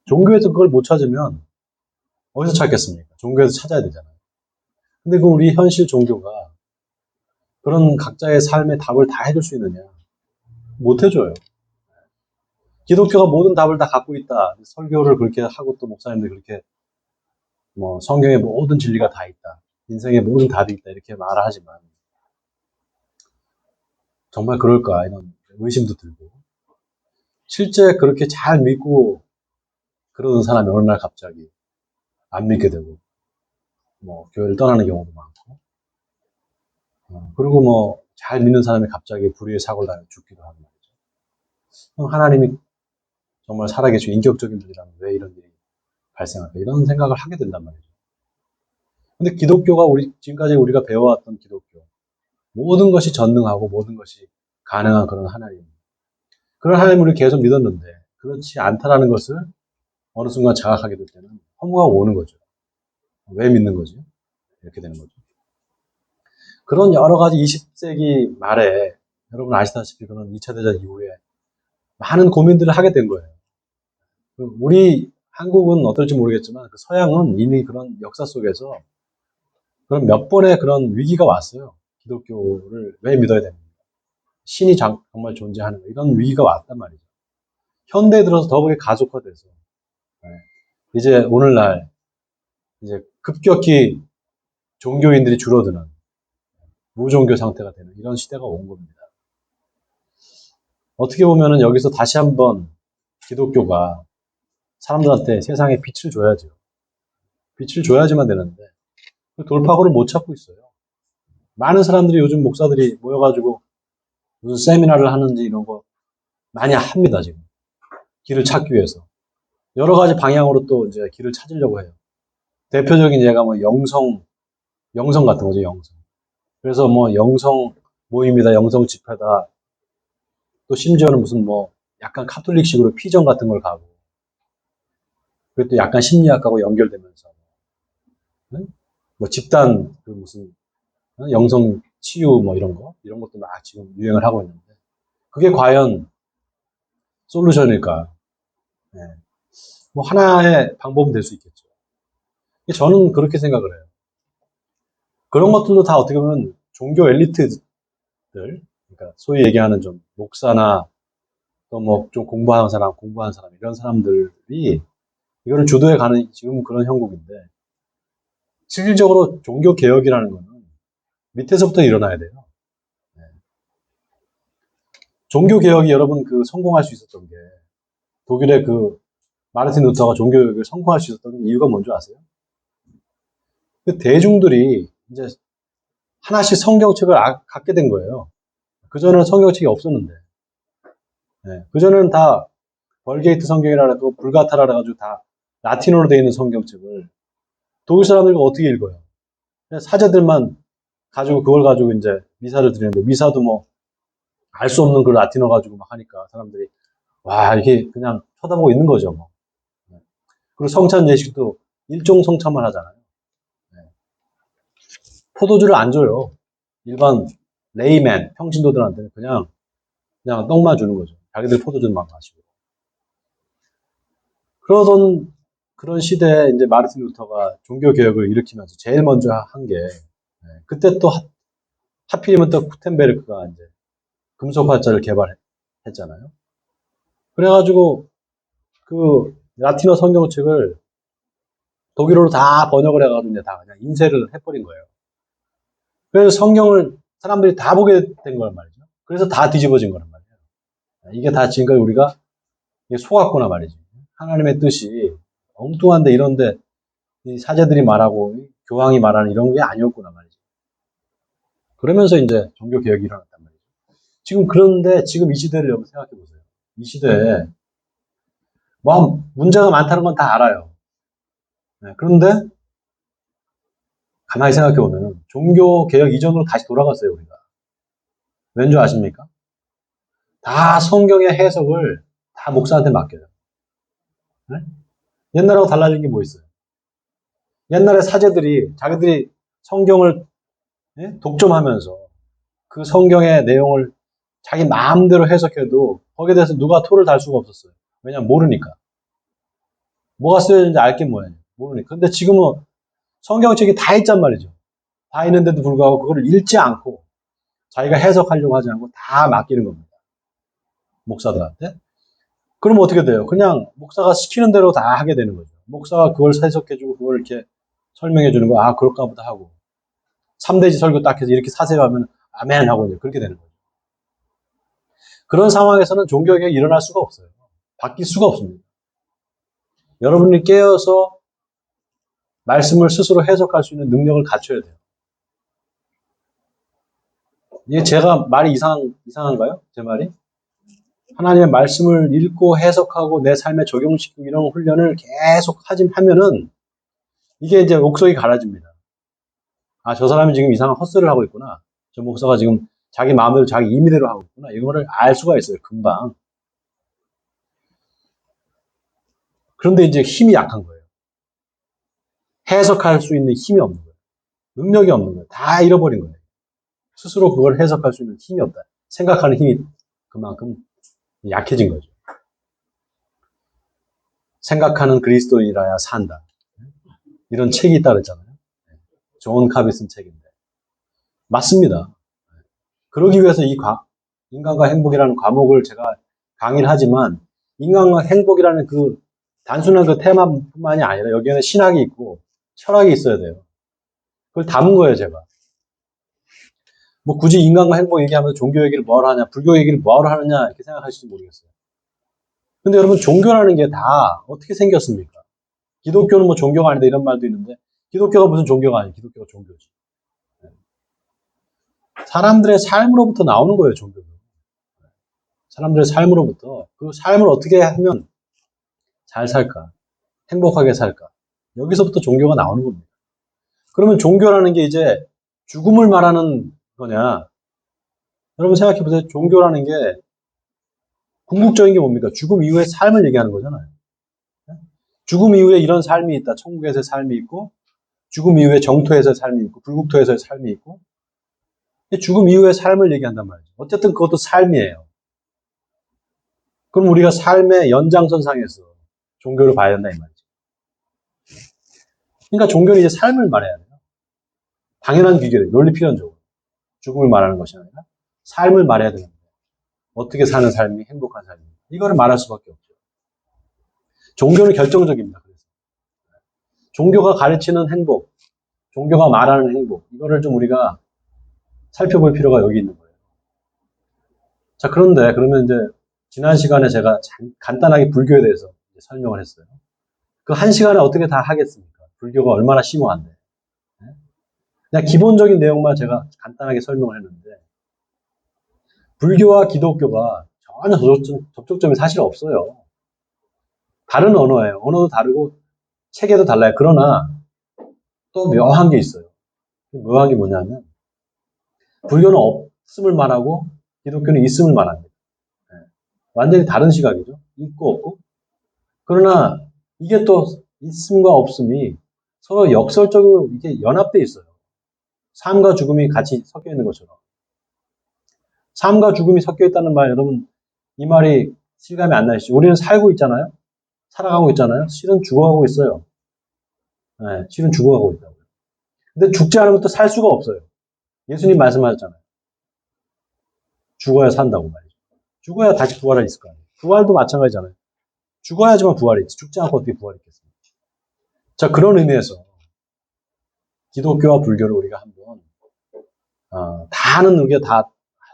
종교에서 그걸 못 찾으면 어디서 찾겠습니까? 종교에서 찾아야 되잖아요. 근데 그 우리 현실 종교가 그런 각자의 삶의 답을 다 해줄 수 있느냐? 못 해줘요. 기독교가 모든 답을 다 갖고 있다. 설교를 그렇게 하고 또 목사님들 그렇게 뭐 성경의 모든 진리가 다 있다. 인생의 모든 답이 있다. 이렇게 말을 하지만 정말 그럴까? 이런 의심도 들고. 실제 그렇게 잘 믿고 그러는 사람이 어느 날 갑자기 안 믿게 되고 뭐 교회를 떠나는 경우도 많고 그리고 뭐 잘 믿는 사람이 갑자기 불의의 사고를 당해 죽기도 하고 말이죠. 그럼 하나님이 정말 살아계시고 인격적인 분이라면 왜 이런 일이 발생할까? 이런 생각을 하게 된단 말이죠. 근데 기독교가 지금까지 우리가 배워왔던 기독교, 모든 것이 전능하고 모든 것이 가능한 그런 하나님. 그런 하나님을 우리 계속 믿었는데, 그렇지 않다라는 것을 어느 순간 자각하게 될 때는 허무가 오는 거죠. 왜 믿는 거지? 이렇게 되는 거죠. 그런 여러 가지 20세기 말에, 여러분 아시다시피 그런 2차 대전 이후에 많은 고민들을 하게 된 거예요. 우리 한국은 어떨지 모르겠지만, 그 서양은 이미 그런 역사 속에서 그런 몇 번의 그런 위기가 왔어요. 기독교를 왜 믿어야 됩니까? 신이 정말 존재하는 거. 이런 위기가 왔단 말이죠. 현대에 들어서 더욱이 가속화돼서 이제 오늘날 이제 급격히 종교인들이 줄어드는 무종교 상태가 되는 이런 시대가 온 겁니다. 어떻게 보면은 여기서 다시 한번 기독교가 사람들한테 세상에 빛을 줘야죠. 빛을 줘야지만 되는데 그 돌파구를 못 찾고 있어요. 많은 사람들이 요즘 목사들이 모여가지고 무슨 세미나를 하는지 이런 거 많이 합니다, 지금. 길을 찾기 위해서. 여러 가지 방향으로 또 이제 길을 찾으려고 해요. 대표적인 예가 뭐 영성 같은 거죠, 영성. 그래서 뭐 영성 모임이다, 영성 집회다. 또 심지어는 무슨 뭐 약간 카톨릭식으로 피정 같은 걸 가고. 그것도 약간 심리학하고 연결되면서. 네? 뭐 집단 그 무슨 영성 치유 뭐 이런 것도 막 지금 유행을 하고 있는데. 그게 과연 솔루션일까? 네. 뭐 하나의 방법은 될 수 있겠죠. 저는 그렇게 생각을 해요. 그런 것들도 다 어떻게 보면 종교 엘리트들, 그러니까 소위 얘기하는 좀 목사나 또 뭐 좀 공부한 사람 이런 사람들이 이거를 주도해 가는 지금 그런 형국인데 실질적으로 종교 개혁이라는 거는 밑에서부터 일어나야 돼요. 네. 종교 개혁이 여러분 그 성공할 수 있었던 게 독일의 그 마르틴 루터가 종교 개혁을 성공할 수 있었던 이유가 뭔지 아세요? 그 대중들이 이제 하나씩 성경책을 갖게 된 거예요. 그전에는 성경책이 없었는데. 네. 그전에는 다 벌게이트 성경이라 해도 불가타라 해가지고 다 라틴어로 되어 있는 성경책을 독일 사람들이 어떻게 읽어요? 그냥 사제들만 가지고 그걸 가지고 이제 미사를 드리는데 미사도 뭐 알 수 없는 그 라틴어 가지고 막 하니까 사람들이 와 이게 그냥 쳐다보고 있는 거죠. 뭐. 네. 그리고 성찬 예식도 일종 성찬만 하잖아요. 네. 포도주를 안 줘요. 일반 레이맨 평신도들한테는 그냥 떡만 주는 거죠. 자기들 포도주만 마시고. 그러던 그런 시대에 이제 마르틴 루터가 종교 개혁을 일으키면서 제일 먼저 한 게 그때 또 하필이면 또 구텐베르크가 이제 금속 활자를 개발했잖아요. 그래가지고 그 라틴어 성경책을 독일어로 다 번역을 해가지고 이제 다 그냥 인쇄를 해버린 거예요. 그래서 성경을 사람들이 다 보게 된 거란 말이죠. 그래서 다 뒤집어진 거란 말이에요. 이게 다 지금까지 우리가 속았구나 말이지. 하나님의 뜻이 엉뚱한데 이런데 이 사제들이 말하고 교황이 말하는 이런 게 아니었구나 말이죠. 그러면서 이제 종교 개혁이 일어났단 말이죠. 그런데 지금 이 시대를 여러분 생각해 보세요. 이 시대에 뭐 문제가 많다는 건 다 알아요. 네, 그런데 가만히 생각해 보면 종교 개혁 이전으로 다시 돌아갔어요 우리가. 왠지 아십니까? 다 성경의 해석을 다 목사한테 맡겨요. 네? 옛날하고 달라진 게 뭐 있어요? 옛날에 사제들이 자기들이 성경을 독점하면서 그 성경의 내용을 자기 마음대로 해석해도 거기에 대해서 누가 토를 달 수가 없었어요. 왜냐면 모르니까. 뭐가 쓰여졌는지 알게 뭐예요? 모르니까. 근데 지금은 성경책이 다 있단 말이죠. 다 있는데도 불구하고 그걸 읽지 않고 자기가 해석하려고 하지 않고 다 맡기는 겁니다. 목사들한테. 그러면 어떻게 돼요? 그냥 목사가 시키는 대로 다 하게 되는 거죠. 목사가 그걸 해석해주고 그걸 이렇게 설명해주는 거, 아, 그럴까 보다 하고. 3대지 설교 딱 해서 이렇게 사세요 하면 아멘 하고 이제 그렇게 되는 거죠. 그런 상황에서는 종교개혁이 일어날 수가 없어요. 바뀔 수가 없습니다. 여러분이 깨어서 말씀을 스스로 해석할 수 있는 능력을 갖춰야 돼요. 이게 제가 말이 이상한가요? 제 말이? 하나님의 말씀을 읽고 해석하고 내 삶에 적용시키고 이런 훈련을 계속 하면은 이게 이제 옥석이 갈라집니다. 아, 저 사람이 지금 이상한 헛소리를 하고 있구나. 저 목사가 지금 자기 마음대로 자기 임의대로 하고 있구나. 이거를 알 수가 있어요. 금방. 그런데 이제 힘이 약한 거예요. 해석할 수 있는 힘이 없는 거예요. 능력이 없는 거예요. 다 잃어버린 거예요. 스스로 그걸 해석할 수 있는 힘이 없다. 생각하는 힘이 그만큼 약해진 거죠. 생각하는 그리스도인이라야 산다. 이런 책이 있다 그랬잖아요. 존 카비 쓴 책인데. 맞습니다. 그러기 위해서 인간과 행복이라는 과목을 제가 강의를 하지만 인간과 행복이라는 그 단순한 그 테마뿐만이 아니라 여기에는 신학이 있고 철학이 있어야 돼요. 그걸 담은 거예요, 제가. 뭐 굳이 인간과 행복 얘기하면서 종교 얘기를 뭐하러 하냐, 불교 얘기를 뭐하러 하느냐 이렇게 생각하실지 모르겠어요. 근데 여러분 종교라는 게 다 어떻게 생겼습니까? 기독교는 뭐 종교가 아니다 이런 말도 있는데 기독교가 무슨 종교가 아니에요. 기독교가 종교지. 사람들의 삶으로부터 나오는 거예요, 종교는. 사람들의 삶으로부터 그 삶을 어떻게 하면 잘 살까? 행복하게 살까? 여기서부터 종교가 나오는 겁니다. 그러면 종교라는 게 이제 죽음을 말하는 거냐? 여러분 생각해 보세요. 종교라는 게 궁극적인 게 뭡니까? 죽음 이후의 삶을 얘기하는 거잖아요. 죽음 이후에 이런 삶이 있다. 천국에서의 삶이 있고, 죽음 이후에 정토에서의 삶이 있고, 불국토에서의 삶이 있고, 죽음 이후의 삶을 얘기한단 말이죠. 어쨌든 그것도 삶이에요. 그럼 우리가 삶의 연장선상에서 종교를 봐야 된다 이 말이죠. 그러니까 종교는 이제 삶을 말해야 돼요. 당연한 귀결이에요. 논리 필연적으로. 죽음을 말하는 것이 아니라 삶을 말해야 됩니다. 어떻게 사는 삶이 행복한 삶입니다. 이거를 말할 수밖에 없죠. 종교는 결정적입니다. 그래서 종교가 가르치는 행복, 종교가 말하는 행복, 이거를 좀 우리가 살펴볼 필요가 여기 있는 거예요. 자, 그런데 그러면 이제 지난 시간에 제가 간단하게 불교에 대해서 설명을 했어요. 그 한 시간에 어떻게 다 하겠습니까? 불교가 얼마나 심오한데. 그냥 기본적인 내용만 제가 간단하게 설명을 했는데 불교와 기독교가 전혀 접촉점이 사실 없어요. 다른 언어예요. 언어도 다르고 체계도 달라요. 그러나 또 묘한 게 있어요. 묘한 게 뭐냐면 불교는 없음을 말하고 기독교는 있음을 말합니다. 완전히 다른 시각이죠. 있고 없고. 그러나 이게 또 있음과 없음이 서로 역설적으로 이렇게 연합되어 있어요. 삶과 죽음이 같이 섞여 있는 것처럼. 삶과 죽음이 섞여 있다는 말 여러분 이 말이 실감이 안 나시죠? 우리는 살고 있잖아요. 살아가고 있잖아요. 실은 죽어가고 있어요. 네, 실은 죽어가고 있다고요. 근데 죽지 않으면 또 살 수가 없어요. 예수님 말씀하셨잖아요. 죽어야 산다고 말이죠. 죽어야 다시 부활이 있을 거 아니에요. 부활도 마찬가지잖아요. 죽어야지만 부활이 있지. 죽지 않고 어떻게 부활이 있겠습니까? 자, 그런 의미에서 기독교와 불교를 우리가 한번 다 하는 우리가 다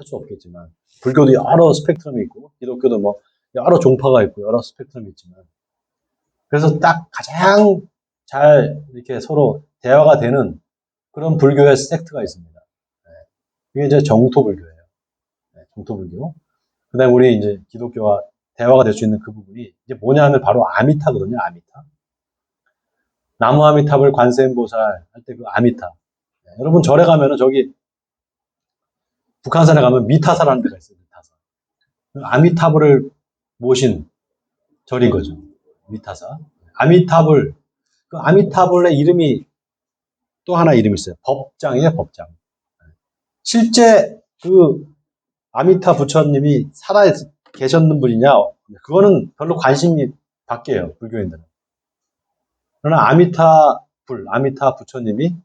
할 수 없겠지만 불교도 여러 스펙트럼이 있고 기독교도 뭐 여러 종파가 있고 여러 스펙트럼이 있지만 그래서 딱 가장 잘 이렇게 서로 대화가 되는 그런 불교의 섹트가 있습니다. 네. 이게 이제 정토불교예요. 네, 정토불교. 그 다음에 우리 이제 기독교와 대화가 될 수 있는 그 부분이 이제 뭐냐 하면 바로 아미타거든요, 아미타. 나무 아미탑을 관세음보살 할 때 그 아미타. 네, 여러분 절에 가면은 저기 북한산에 가면 미타사라는 데가 있어요, 미타사. 아미타불을 모신 절인 거죠. 미타사. 아미타불. 그 아미타불의 이름이 또 하나 이름이 있어요. 법장이에요, 법장. 실제 그 아미타 부처님이 살아 계셨는 분이냐? 그거는 별로 관심이 밖이에요, 불교인들은. 그러나 아미타 부처님이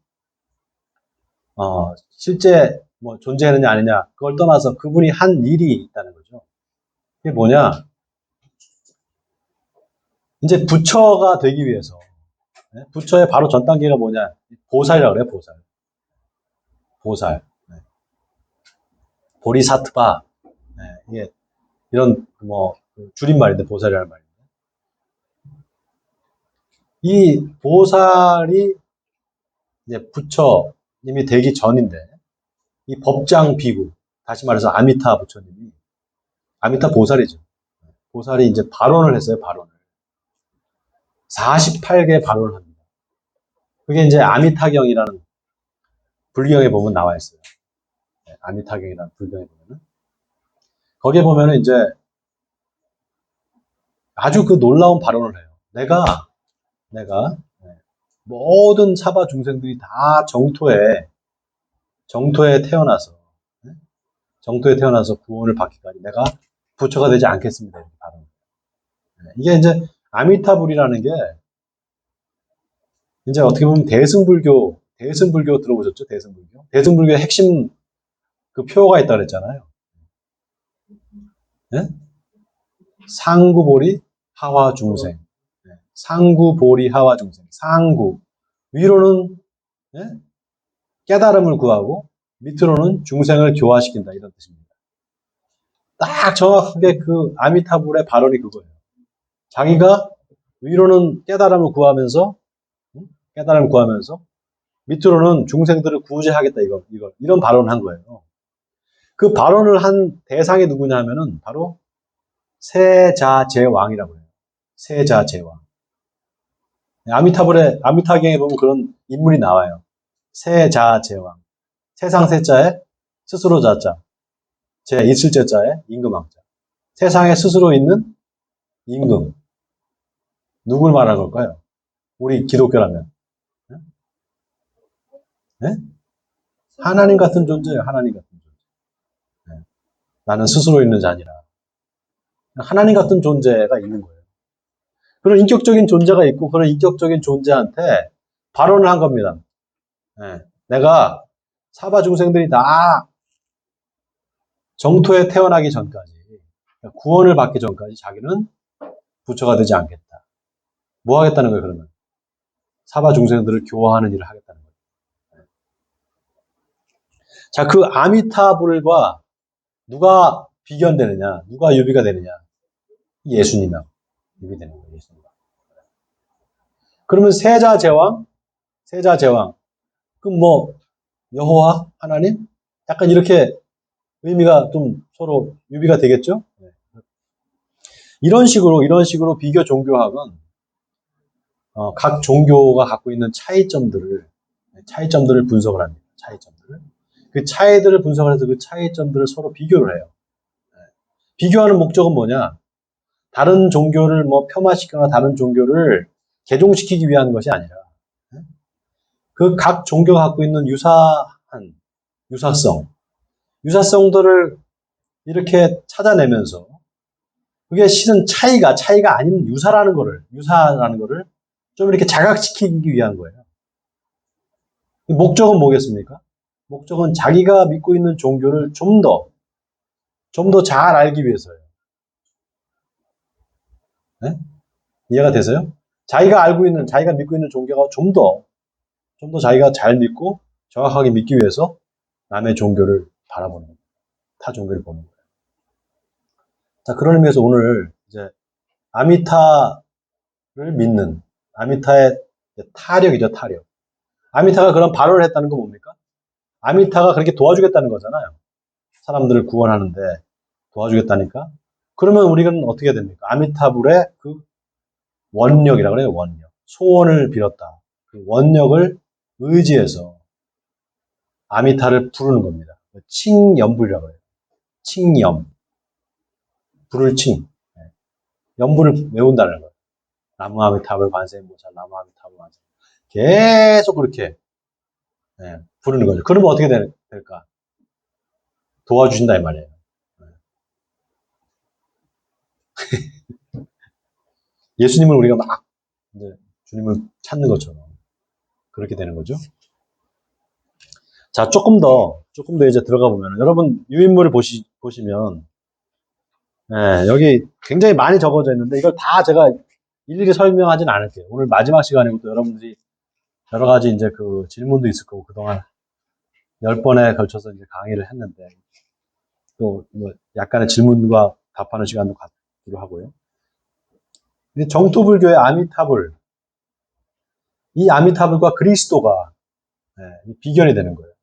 실제 뭐 존재하느냐 아니냐 그걸 떠나서 그분이 한 일이 있다는 거죠. 그게 뭐냐? 이제 부처가 되기 위해서 부처의 바로 전 단계가 뭐냐? 보살이라고 그래요. 보살. 네. 보리사트바. 네, 이게 이런 뭐 줄임말인데 보살이라는 말인데 이 보살이 이제 부처님이 되기 전인데 이 법장 비구 다시 말해서 아미타 부처님이 아미타 보살이죠. 보살이 이제 발언을 했어요. 발언을 48개 발언을 합니다. 그게 이제 아미타경이라는 불경에 보면 나와 있어요. 아미타경이라는 불경에 보면은 거기에 보면은 이제 아주 그 놀라운 발언을 해요. 내가 모든 사바 중생들이 다 정토에 태어나서 구원을 받기까지 내가 부처가 되지 않겠습니다. 이렇게 발언. 이게 이제 아미타불이라는 게 이제 어떻게 보면 대승불교 들어보셨죠? 대승불교의 핵심 그 표어가 있다 그랬잖아요. 네? 상구보리 하와 중생. 상구보리 하와 중생. 상구. 위로는 깨달음을 구하고 밑으로는 중생을 교화시킨다 이런 뜻입니다. 딱 정확하게 그 아미타불의 발언이 그거예요. 자기가 위로는 깨달음을 구하면서 밑으로는 중생들을 구제하겠다 이런 발언을 한 거예요. 그 발언을 한 대상이 누구냐 하면은 바로 세자제왕이라고 해요. 세자제왕. 아미타경에 보면 그런 인물이 나와요. 세자제왕. 세상 세자에 스스로 자자. 제 있을 제자에 임금왕자. 세상에 스스로 있는 임금. 누굴 말하는 걸까요? 우리 기독교라면. 네? 하나님 같은 존재예요. 하나님 같은 존재. 네. 나는 스스로 있는 자니라. 하나님 같은 존재가 있는 거예요. 그런 인격적인 존재가 있고 그런 인격적인 존재한테 발언을 한 겁니다. 네. 내가 사바 중생들이 다 정토에 태어나기 전까지 구원을 받기 전까지 자기는 부처가 되지 않겠다. 뭐 하겠다는 거예요, 그러면? 사바 중생들을 교화하는 일을 하겠다는 거예요. 자, 그 아미타불과 누가 비견되느냐, 누가 유비가 되느냐? 예수님하고 유비 되는 거예요, 예수님. 그러면 세자제왕, 그럼 뭐 여호와, 하나님, 약간 이렇게 의미가 좀 서로 유비가 되겠죠? 이런 식으로 비교 종교학은 각 종교가 갖고 있는 차이점들을 분석을 합니다. 그 차이들을 분석을 해서 그 차이점들을 서로 비교를 해요. 비교하는 목적은 뭐냐? 다른 종교를 뭐 폄하시거나 다른 종교를 개종시키기 위한 것이 아니라 그 각 종교가 갖고 있는 유사성들을 이렇게 찾아내면서 그게 실은 차이가 아닌 유사라는 거를 좀 이렇게 자각시키기 위한 거예요. 목적은 뭐겠습니까? 목적은 자기가 믿고 있는 종교를 좀 더 잘 알기 위해서예요. 네? 이해가 되세요? 자기가 믿고 있는 종교가 좀 더 자기가 잘 믿고 정확하게 믿기 위해서 남의 종교를 바라보는 거예요. 타 종교를 보는 거예요. 자, 그런 의미에서 오늘 이제 아미타를 믿는 아미타의 타력이죠, 타력. 아미타가 그런 발언을 했다는 건 뭡니까? 아미타가 그렇게 도와주겠다는 거잖아요. 사람들을 구원하는데 도와주겠다니까. 그러면 우리는 어떻게 됩니까? 아미타불의 그 원력이라고 그래요, 원력. 소원을 빌었다. 그 원력을 의지해서 아미타를 부르는 겁니다. 칭염불이라고 해요. 칭염. 불을 칭. 염불을 외운다는 거예요. 나무 아미타불 관세음보살, 나무 아미타불 관세. 계속 그렇게 부르는 거죠. 그러면 어떻게 될까? 도와주신다 이 말이에요. 예수님을 우리가 막 이제 주님을 찾는 것처럼 그렇게 되는 거죠. 자, 조금 더 이제 들어가 보면 여러분 유인물을 보시면 여기 굉장히 많이 적어져 있는데 이걸 다 제가 일일이 설명하진 않을게요. 오늘 마지막 시간이고 또 여러분들이 여러 가지 이제 그 질문도 있을 거고 그동안 10번에 걸쳐서 이제 강의를 했는데 또 뭐 약간의 질문과 답하는 시간도 갖기로 하고요. 정토불교의 아미타불, 이 아미타불과 그리스도가 비견이 되는 거예요.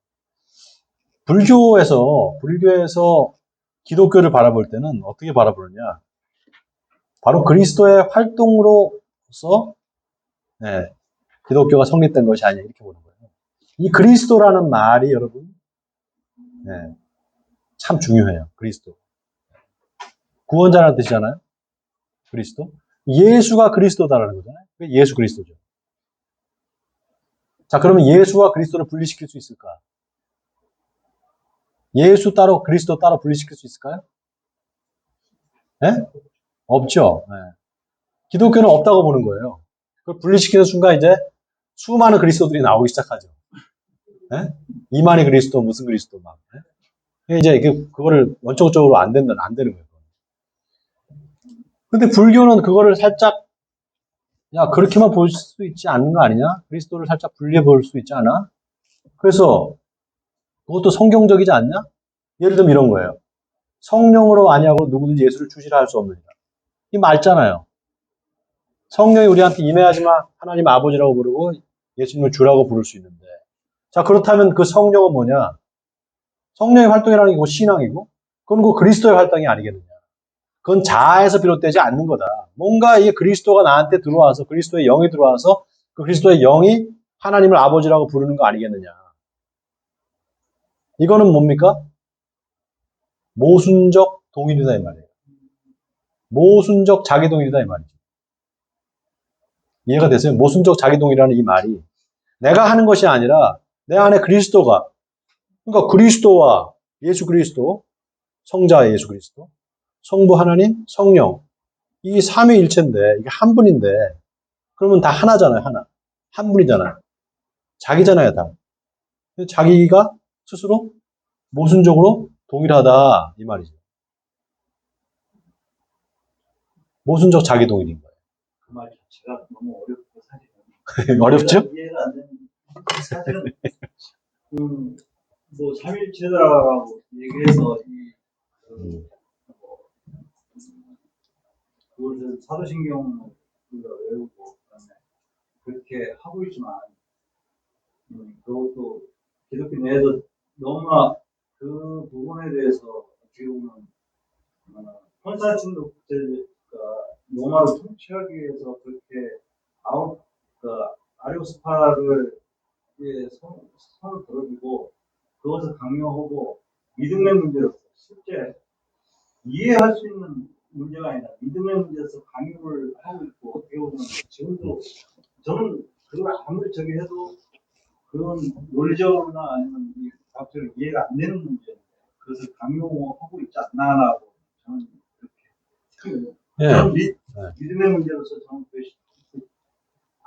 불교에서 기독교를 바라볼 때는 어떻게 바라보느냐? 바로 그리스도의 활동으로서 기독교가 성립된 것이 아니냐 이렇게 보는 거예요. 이 그리스도라는 말이 여러분 참 중요해요. 그리스도. 구원자라는 뜻이잖아요. 그리스도. 예수가 그리스도다라는 거잖아요. 예수 그리스도죠. 자, 그러면 예수와 그리스도를 분리시킬 수 있을까? 예수 따로 그리스도 따로 분리시킬 수 있을까요? 없죠. 기독교는 없다고 보는 거예요. 그걸 분리시키는 순간 이제 수많은 그리스도들이 나오기 시작하죠. 이만희 그리스도, 무슨 그리스도 막. 이제 그거를 원칙적으로 안 되는 거예요. 근데 불교는 그거를 살짝 야, 그렇게만 볼 수 있지 않는 거 아니냐? 그리스도를 살짝 분리해 볼 수 있지 않아? 그래서 그것도 성경적이지 않냐? 예를 들면 이런 거예요. 성령으로 아니하고 누구든지 예수를 주시라 할 수 없느니라. 이 맞잖아요. 성령이 우리한테 임해야지만 하나님 아버지라고 부르고 예수님을 주라고 부를 수 있는데. 자, 그렇다면 그 성령은 뭐냐? 성령의 활동이라는 게 신앙이고, 그건 그 그리스도의 활동이 아니겠느냐? 그건 자아에서 비롯되지 않는 거다. 뭔가 이 그리스도가 나한테 들어와서, 그리스도의 영이 들어와서, 그 그리스도의 영이 하나님을 아버지라고 부르는 거 아니겠느냐? 이거는 뭡니까? 모순적 동일이다 이 말이에요. 모순적 자기동일이다 이 말이죠. 이해가 되세요? 모순적 자기동일이라는 이 말이 내가 하는 것이 아니라 내 안에 그리스도가, 그러니까 그리스도와 예수 그리스도, 성자 예수 그리스도, 성부 하나님, 성령, 이 삼위일체인데 이게 한 분인데 그러면 다 하나잖아요. 하나. 한 분이잖아요. 자기잖아요. 다. 자기가 스스로 모순적으로 동일하다 이 말이죠. 모순적 자기동일인 거예요. 그 말 자체가 너무 어렵고 사실은 어렵죠? 이해가 안 되는 사실은 뭐 삼일체다라고 얘기해서 그것을 사도신경을 외우고 그다음에 그렇게 하고 있지만 그것도 기독교 내에서 너무나 그 부분에 대해서 어떻게 보면 콘스탄틴 국제가 로마를 통치하기 위해서 그렇게 아리오스파를 손을 들어주고 그것을 강요하고 믿음의 문제로서 실제 이해할 수 있는 문제가 아니라 믿음의 문제에서 강요를 하고 있고 어떻게 보면 지금도 저는 그걸 아무리 저기 해도 그런 논리적으로나 아니면 과학적으로 이해가 안 되는 문제인데 그것을 강요하고 있지 않나라고 저는 그렇게 저는 믿음의 문제로서 저는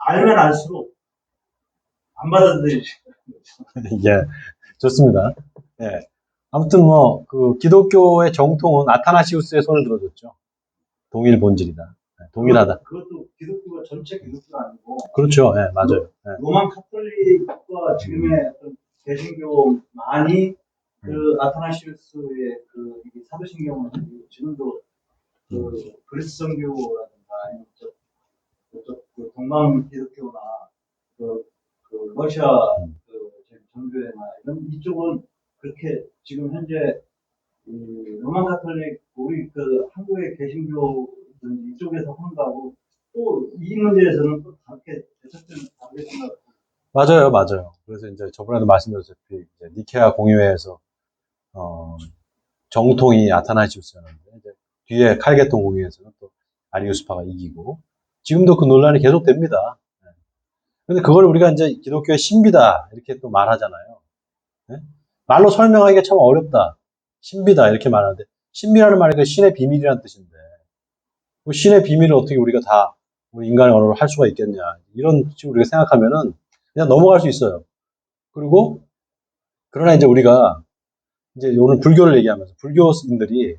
알면 알수록 안 받아들이시고 예, 좋습니다. 예. 아무튼 그 기독교의 정통은 아타나시우스의 손을 들어줬죠. 동일 본질이다. 동일하다. 그것도 기독교가 전체 기독교가 아니고. 그렇죠. 예, 맞아요. 로만 카톨릭과 지금의 어떤 개신교만이 그 아타나시우스의 그 사도신경을 지금도 그 그리스 정교라든가 아니면 저쪽 그 동방 기독교나 그 러시아 그 정교회나 이런 이쪽은 그렇게 지금 현재 로만 카톨릭 우리 그 한국의 개신교 이쪽에서 한다고 또 이 문제에서는 또 다르게 대척점을 다르게 생각합니다. 맞아요. 그래서 이제 저번에도 말씀드렸다시피 이제 니케아 공의회에서 정통이 아타나시우스였는데 이제 뒤에 칼게톤 공의회에서는 또 아리우스파가 이기고 지금도 그 논란이 계속됩니다. 근데 그걸 우리가 이제 기독교의 신비다 이렇게 또 말하잖아요. 말로 설명하기가 참 어렵다. 신비다 이렇게 말하는데 신비라는 말이 그 신의 비밀이라는 뜻인데 그 신의 비밀을 어떻게 우리가 다 우리 인간의 언어로 할 수가 있겠냐. 이런 식으로 우리가 생각하면은 그냥 넘어갈 수 있어요. 그리고, 그러나 이제 우리가 이제 오늘 불교를 얘기하면서 불교인들이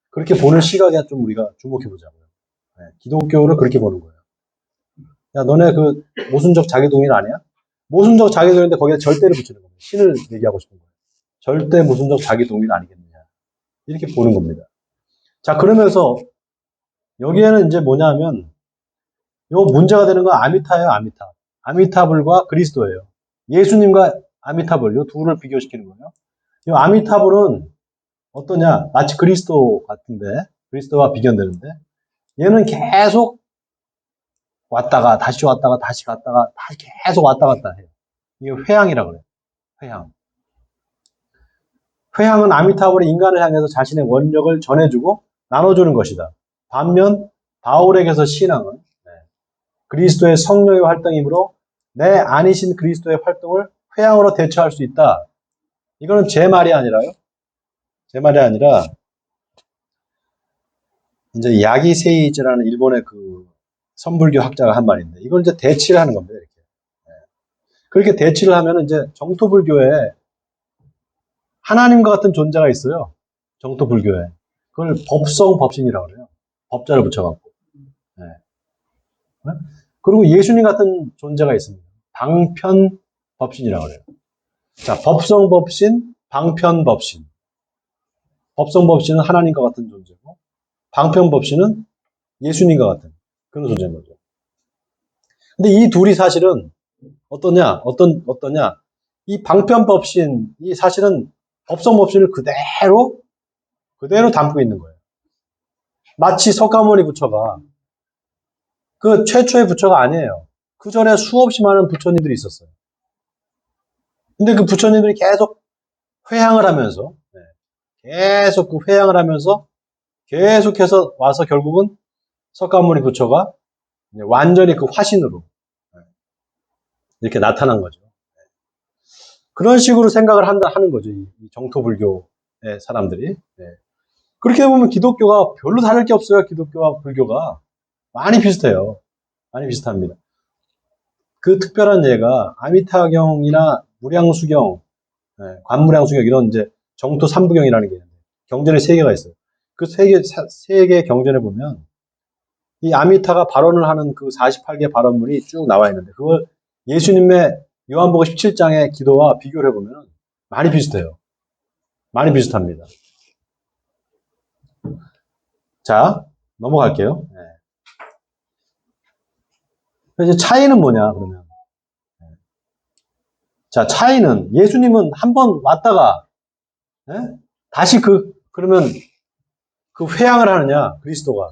그렇게 보는 시각에 좀 우리가 주목해 보자고요. 네, 기독교를 그렇게 보는 거예요. 야, 너네 그 모순적 자기동일 아니야? 모순적 자기동일인데 거기에 절대를 붙이는 겁니다. 신을 얘기하고 싶은 거예요. 절대 모순적 자기동일 아니겠느냐. 이렇게 보는 겁니다. 자, 그러면서 여기에는 이제 뭐냐면 요 문제가 되는 건 아미타예요, 아미타. 아미타불과 그리스도예요. 예수님과 아미타불, 요 둘을 비교시키는 거예요. 이 아미타불은 어떠냐? 마치 그리스도 같은데, 그리스도와 비견되는데, 얘는 계속 왔다가, 다시 왔다가, 다시 갔다가, 다시 계속 왔다 갔다 해요. 이게 회향이라 그래요. 회향. 회향은 아미타불이 인간을 향해서 자신의 원력을 전해주고 나눠주는 것이다. 반면, 바울에게서 신앙은 그리스도의 성령의 활동이므로 내 아니신 그리스도의 활동을 회향으로 대처할 수 있다. 이거는 제 말이 아니라요. 제 말이 아니라 이제 야기세이즈라는 일본의 그 선불교 학자가 한 말인데 이걸 이제 대치를 하는 겁니다. 이렇게. 그렇게 대치를 하면 이제 정토불교에 하나님과 같은 존재가 있어요. 정토불교에. 그걸 법성법신이라고 그래요. 법자를 붙여갖고. 네. 그리고 예수님 같은 존재가 있습니다. 방편법신이라고 그래요. 자, 법성법신, 방편법신. 법성법신은 하나님과 같은 존재고, 방편법신은 예수님과 같은 그런 존재인 거죠. 근데 이 둘이 사실은 어떠냐? 이 방편법신이 사실은 법성법신을 그대로 담고 있는 거예요. 마치 석가모니 부처가 그 최초의 부처가 아니에요. 그 전에 수없이 많은 부처님들이 있었어요. 근데 그 부처님들이 계속 회향을 하면서, 계속 그 회향을 하면서 계속해서 와서 결국은 석가모니 부처가 완전히 그 화신으로 이렇게 나타난 거죠. 그런 식으로 생각을 하는 거죠. 이 정토불교의 사람들이. 그렇게 보면 기독교가 별로 다를 게 없어요. 기독교와 불교가. 많이 비슷해요. 많이 비슷합니다. 그 특별한 예가 아미타경이나 무량수경, 관무량수경 이런 이제 정토 삼부경이라는 게 있는데 경전에 세 개가 있어요. 그 세 개의 경전에 보면 이 아미타가 발언을 하는 그 48개 발언문이 쭉 나와 있는데 그걸 예수님의 요한복음 17장의 기도와 비교를 해보면 많이 비슷해요. 많이 비슷합니다. 자, 넘어갈게요. 이제 차이는 뭐냐, 그러면. 자, 차이는 예수님은 한 번 왔다가, 다시 그러면 그 회향을 하느냐, 그리스도가.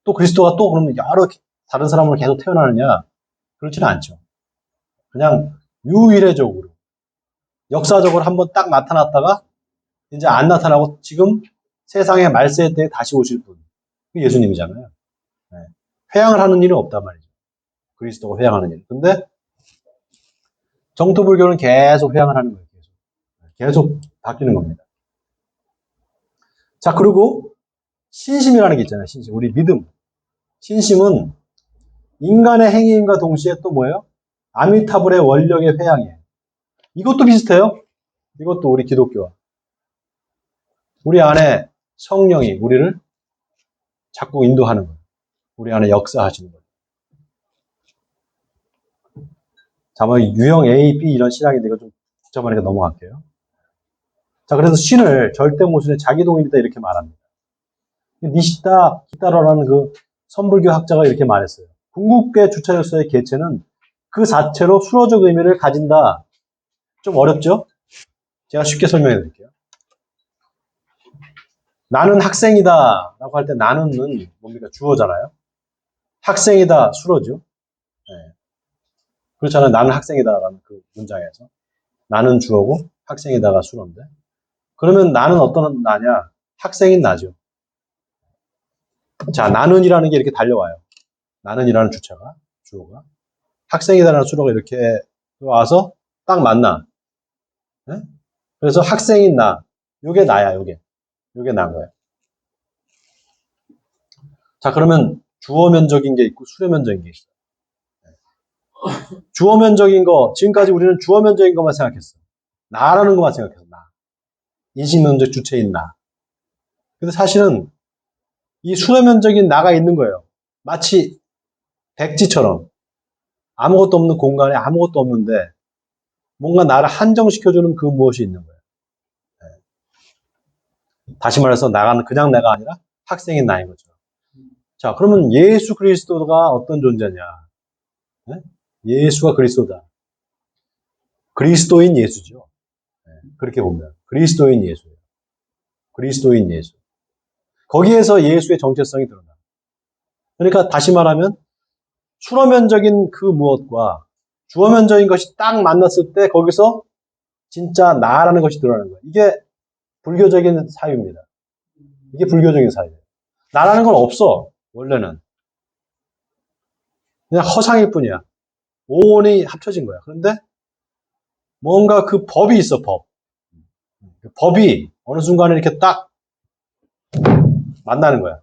또 그리스도가 또 그러면 여러 다른 사람으로 계속 태어나느냐, 그렇지는 않죠. 그냥 유일해적으로, 역사적으로 한 번 딱 나타났다가 이제 안 나타나고 지금 세상의 말세 때 다시 오실 분. 그 예수님이잖아요. 회향을 하는 일은 없단 말이죠. 그리스도가 회향하는 일. 근데 정토불교는 계속 회향을 하는 거예요. 계속 바뀌는 겁니다. 자, 그리고 신심이라는 게 있잖아요. 신심. 우리 믿음. 신심은 인간의 행위임과 동시에 또 뭐예요? 아미타불의 원력의 회향이에요. 이것도 비슷해요. 이것도 우리 기독교와. 우리 안에 성령이 우리를 자꾸 인도하는 거예요. 우리 안에 역사하시는 거예요. 자, 뭐 유형 A, B 이런 신학인데 이거 좀 복잡하니까 넘어갈게요. 자, 그래서 신을 절대 모순의 자기동일이다 이렇게 말합니다. 니시타 기타로라는 그 선불교 학자가 이렇게 말했어요. 궁극계 주체로서의 개체는 그 자체로 수로적 의미를 가진다. 좀 어렵죠? 제가 쉽게 설명해 드릴게요. 나는 학생이다 라고 할 때 나는은 뭡니까? 주어잖아요. 학생이다 수로죠. 그렇잖아요. 나는 학생이다라는 그 문장에서. 나는 주어고 학생이다가 수로인데. 그러면 나는 어떤 나냐? 학생인 나죠. 자, 나는이라는 게 이렇게 달려와요. 나는이라는 주체가, 주어가. 학생이다라는 수로가 이렇게 와서 딱 만나. 네? 그래서 학생인 나. 요게 나야, 요게. 요게 나인 거예요. 자, 그러면 주어면적인 게 있고 수료면적인 게 있어요. 주어면적인 거, 지금까지 우리는 주어면적인 것만 생각했어. 나라는 것만 생각했어, 나. 인식론적 주체인 나. 근데 사실은 이 수료면적인 나가 있는 거예요. 마치 백지처럼 아무것도 없는 공간에 아무것도 없는데 뭔가 나를 한정시켜주는 그 무엇이 있는 거예요. 다시 말해서 나가는 그냥 내가 아니라 학생인 나인 거죠. 자, 그러면 예수 그리스도가 어떤 존재냐? 네? 예수가 그리스도다. 그리스도인 예수죠. 네, 그렇게 보면 그리스도인 예수예요. 그리스도인 예수. 거기에서 예수의 정체성이 드러나. 그러니까 다시 말하면 수로면적인 그 무엇과 주어면적인 것이 딱 만났을 때 거기서 진짜 나라는 것이 드러나는 거예요. 이게 불교적인 사유입니다. 이게 불교적인 사유예요. 나라는 건 없어. 원래는. 그냥 허상일 뿐이야. 오온이 합쳐진 거야. 그런데 뭔가 그 법이 있어, 법. 그 법이 어느 순간에 이렇게 딱 만나는 거야.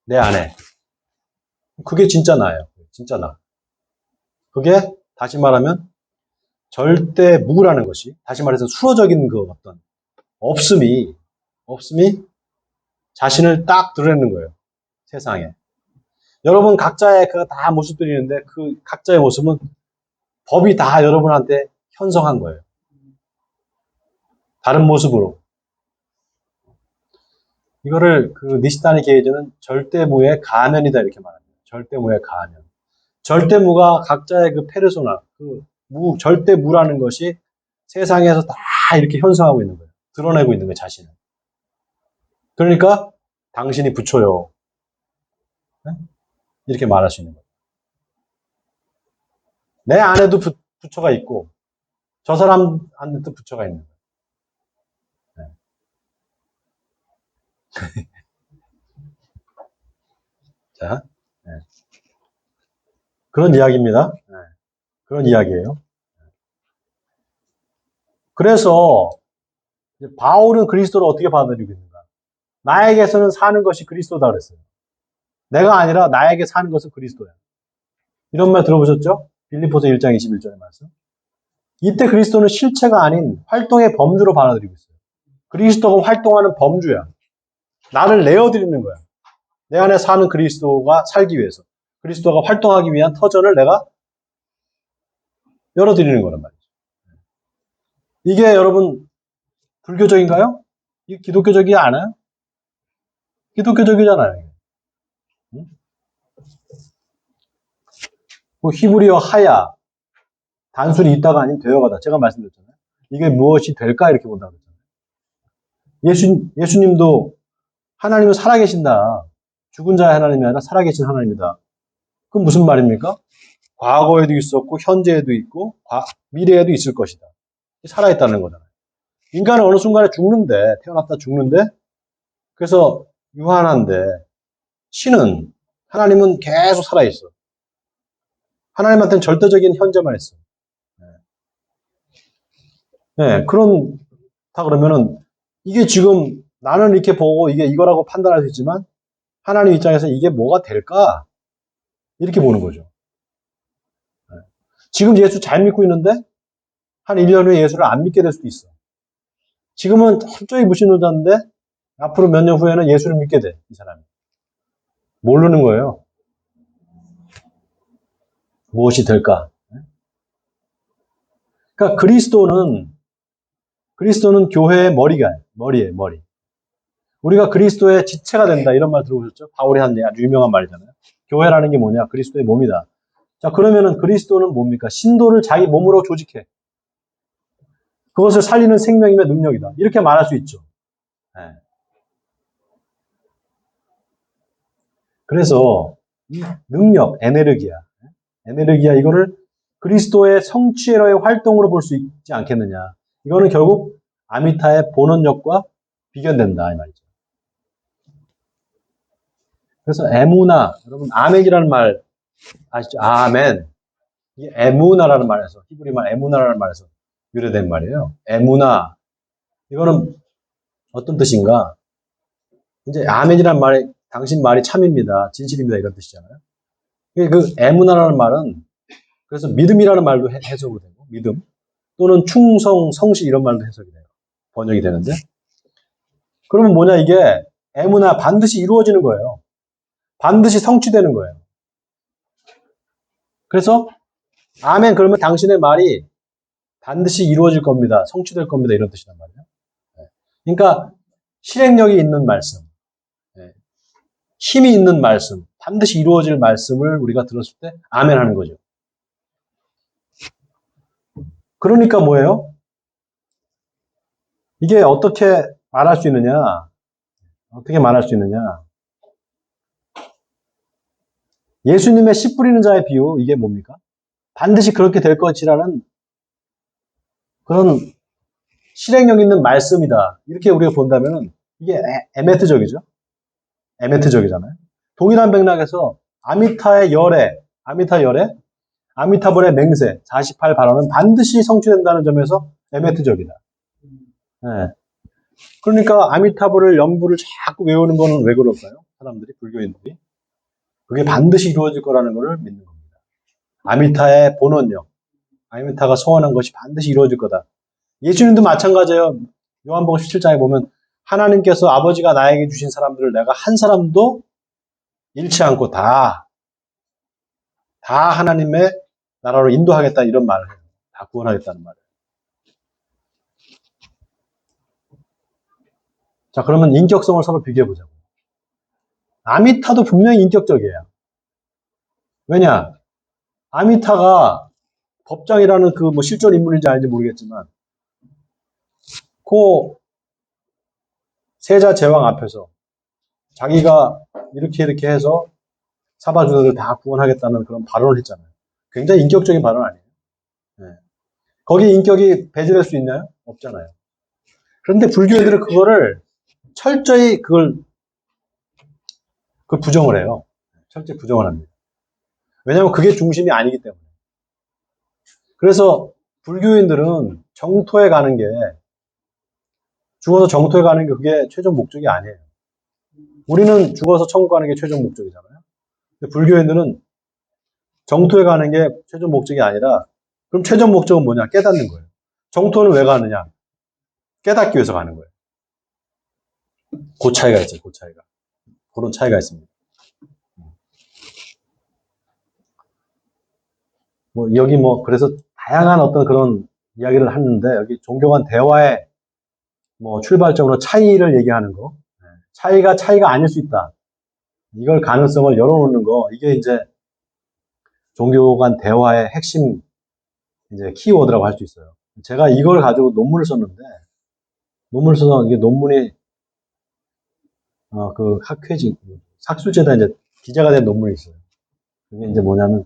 내 안에. 그게 진짜 나예요. 진짜 나. 그게 다시 말하면 절대 무라는 것이, 다시 말해서 수로적인 그 어떤 없음이 자신을 딱 드러내는 거예요. 세상에. 여러분 각자의 그 다 모습들이 있는데 그 각자의 모습은 법이 다 여러분한테 현성한 거예요. 다른 모습으로. 이거를 그 니시타니 게이즈는 절대무의 가면이다 이렇게 말합니다. 절대무의 가면. 절대무가 각자의 그 페르소나, 그 절대무라는 것이 세상에서 다 이렇게 현성하고 있는 거예요. 드러내고 있는 거예요, 자신을. 그러니까 당신이 부처요. 네? 이렇게 말할 수 있는 거예요. 내 안에도 부처가 있고 저 사람한테도 부처가 있는 거예요. 네. 자, 네. 그런 이야기입니다. 네. 그런 이야기예요. 그래서 바울은 그리스도를 어떻게 받아들이고 있는가? 나에게서는 사는 것이 그리스도다 그랬어요. 내가 아니라 나에게 사는 것은 그리스도야. 이런 말 들어보셨죠? 빌립보서 1장 21절의 말씀. 이때 그리스도는 실체가 아닌 활동의 범주로 받아들이고 있어요. 그리스도가 활동하는 범주야. 나를 내어드리는 거야. 내 안에 사는 그리스도가 살기 위해서. 그리스도가 활동하기 위한 터전을 내가 열어드리는 거란 말이죠. 이게 여러분 불교적인가요? 이게 기독교적이지 않아요? 기독교적이잖아요. 응? 뭐 히브리어 하야 단순히 있다가 아닌 되어가다. 제가 말씀드렸잖아요. 이게 무엇이 될까 이렇게 본다고 그랬잖아요. 예수님도 하나님은 살아계신다. 죽은 자의 하나님이 아니라 살아계신 하나님이다. 그건 무슨 말입니까? 과거에도 있었고 현재에도 있고 미래에도 있을 것이다. 살아있다는 거잖아요. 인간은 어느 순간에 죽는데 태어났다 죽는데 그래서 유한한데 신은 하나님은 계속 살아있어. 하나님한테는 절대적인 현재만 있어. 네, 그렇다 그러면은 이게 지금 나는 이렇게 보고 이게 이거라고 판단할 수 있지만 하나님 입장에서 이게 뭐가 될까? 이렇게 보는 거죠. 네. 지금 예수 잘 믿고 있는데 한 1년 후에 예수를 안 믿게 될 수도 있어. 지금은 철저히 무신론자인데 앞으로 몇 년 후에는 예수를 믿게 돼, 이 사람이. 모르는 거예요. 무엇이 될까? 그러니까 그리스도는 교회의 머리예요, 머리. 우리가 그리스도의 지체가 된다, 이런 말 들어보셨죠? 바울이 한 아주 유명한 말이잖아요. 교회라는 게 뭐냐? 그리스도의 몸이다. 자, 그러면은 그리스도는 뭡니까? 신도를 자기 몸으로 조직해. 그것을 살리는 생명이며 능력이다. 이렇게 말할 수 있죠. 네. 그래서 이 능력, 에네르기야 이거를 그리스도의 성취로의 활동으로 볼 수 있지 않겠느냐. 이거는 결국 아미타의 본원력과 비견된다 이 말이죠. 그래서 에무나, 여러분 아멘이라는 말 아시죠? 아멘. 이게 에무나라는 말에서 히브리 말 에무나라는 말에서 유래된 말이에요. 에무나. 이거는 어떤 뜻인가? 이제 아멘이라는 말에 당신 말이 참입니다. 진실입니다. 이런 뜻이잖아요. 그 에무나라는 말은 그래서 믿음이라는 말도 해석으로 되고 믿음 또는 충성, 성실 이런 말도 해석이 돼요. 번역이 되는데 그러면 뭐냐 이게 에무나 반드시 이루어지는 거예요. 반드시 성취되는 거예요. 그래서 아멘 그러면 당신의 말이 반드시 이루어질 겁니다. 성취될 겁니다. 이런 뜻이란 말이에요. 그러니까 실행력이 있는 말씀, 힘이 있는 말씀, 반드시 이루어질 말씀을 우리가 들었을 때 아멘 하는 거죠. 그러니까 뭐예요? 이게 어떻게 말할 수 있느냐? 어떻게 말할 수 있느냐? 예수님의 씨 뿌리는 자의 비유, 이게 뭡니까? 반드시 그렇게 될 것이라는 그런 실행력 있는 말씀이다. 이렇게 우리가 본다면 이게 에메트적이죠. 에메트적이잖아요. 동일한 맥락에서 아미타의 열애, 아미타불의 맹세, 48 발언은 반드시 성취된다는 점에서 에메트적이다. 네. 그러니까 아미타불을 연부를 자꾸 외우는 거는 왜 그럴까요? 사람들이, 불교인들이. 그게 반드시 이루어질 거라는 것을 믿는 겁니다. 아미타의 본원력, 아미타가 소원한 것이 반드시 이루어질 거다. 예수님도 마찬가지예요. 요한복음 17장에 보면 하나님께서 아버지가 나에게 주신 사람들을 내가 한 사람도 잃지 않고 다 하나님의 나라로 인도하겠다 이런 말을 해요. 다 구원하겠다는 말을. 자, 그러면 인격성을 서로 비교해보자고. 아미타도 분명히 인격적이에요. 왜냐? 아미타가 법장이라는 그 뭐 실존 인물인지 아닌지 모르겠지만 그 세자 제왕 앞에서 자기가 이렇게 해서 사바주너를 다 구원하겠다는 그런 발언을 했잖아요. 굉장히 인격적인 발언 아니에요? 네. 거기 인격이 배제될 수 있나요? 없잖아요. 그런데 불교인들은 그거를 철저히 그걸 부정을 해요. 철저히 부정을 합니다. 왜냐하면 그게 중심이 아니기 때문에. 그래서 불교인들은 정토에 가는 게 죽어서 정토에 가는 게 그게 최종 목적이 아니에요. 우리는 죽어서 천국 가는 게 최종 목적이잖아요. 근데 불교인들은 정토에 가는 게 최종 목적이 아니라 그럼 최종 목적은 뭐냐? 깨닫는 거예요. 정토는 왜 가느냐? 깨닫기 위해서 가는 거예요. 그 차이가 있어요. 그 차이가. 그런 차이가 있습니다. 여기 그래서 다양한 어떤 그런 이야기를 하는데 여기 종교 간 대화의 출발점으로 차이를 얘기하는 거. 차이가 아닐 수 있다. 이걸 가능성을 열어놓는 거. 이게 이제 종교 간 대화의 핵심 이제 키워드라고 할 수 있어요. 제가 이걸 가지고 논문을 썼는데 논문을 써서 이게 논문이 그 학회지 학술제다 이제 기자가 된 논문이 있어요. 그게 이제 뭐냐면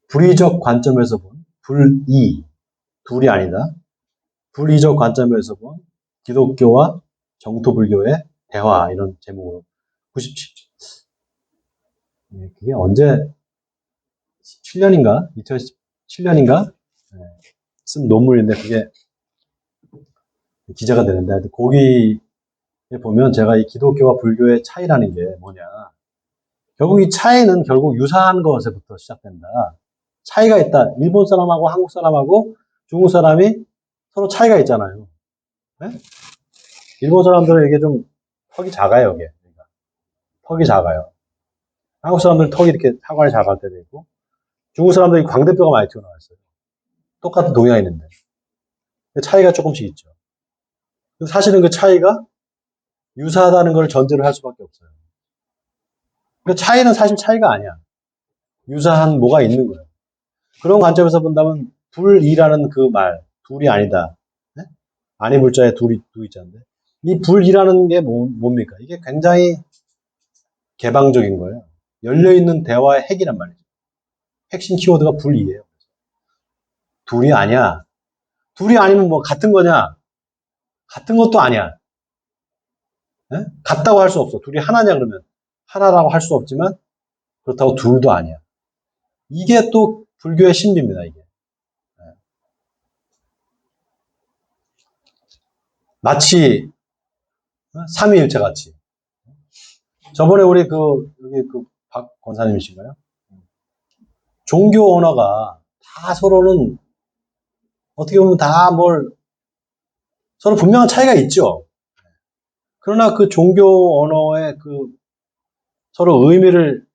불의적 관점에서 본 불이 둘이 아니다. 불의적 관점에서 본 기독교와 정토불교의 대화 이런 제목으로 97 그게 언제 7년인가 2017년인가 쓴 논문인데 그게 기자가 되는데 거기에 보면 제가 이 기독교와 불교의 차이라는 게 뭐냐 결국 이 차이는 결국 유사한 것에부터 시작된다. 차이가 있다. 일본 사람하고 한국 사람하고 중국 사람이 서로 차이가 있잖아요. 네? 일본 사람들은 이게 좀 턱이 작아요. 이게 턱이 작아요. 한국 사람들은 턱이 이렇게 하관이 작을 때도 있고 중국 사람들이 광대뼈가 많이 튀어나와 있어요. 똑같은 동양인인데 차이가 조금씩 있죠. 사실은 그 차이가 유사하다는 걸 전제로 할 수밖에 없어요. 그 차이는 사실 차이가 아니야. 유사한 뭐가 있는 거예요. 그런 관점에서 본다면 불이라는 그 말, 둘이 아니다. 네? 아니 물자에 둘이 두 있자인데 이 불이라는 게 뭡니까? 이게 굉장히 개방적인 거예요. 열려있는 대화의 핵이란 말이죠. 핵심 키워드가 불이에요. 둘이 아니야. 둘이 아니면 같은 거냐? 같은 것도 아니야. 네? 같다고 할 수 없어. 둘이 하나냐 그러면 하나라고 할 수 없지만 그렇다고 둘도 아니야. 이게 또 불교의 신비입니다. 이게 마치 삼위일체 같이. 저번에 우리 여기 박 권사님이신가요? 종교 언어가 다 서로는 어떻게 보면 다 서로 분명한 차이가 있죠. 그러나 그 종교 언어의 서로 의미를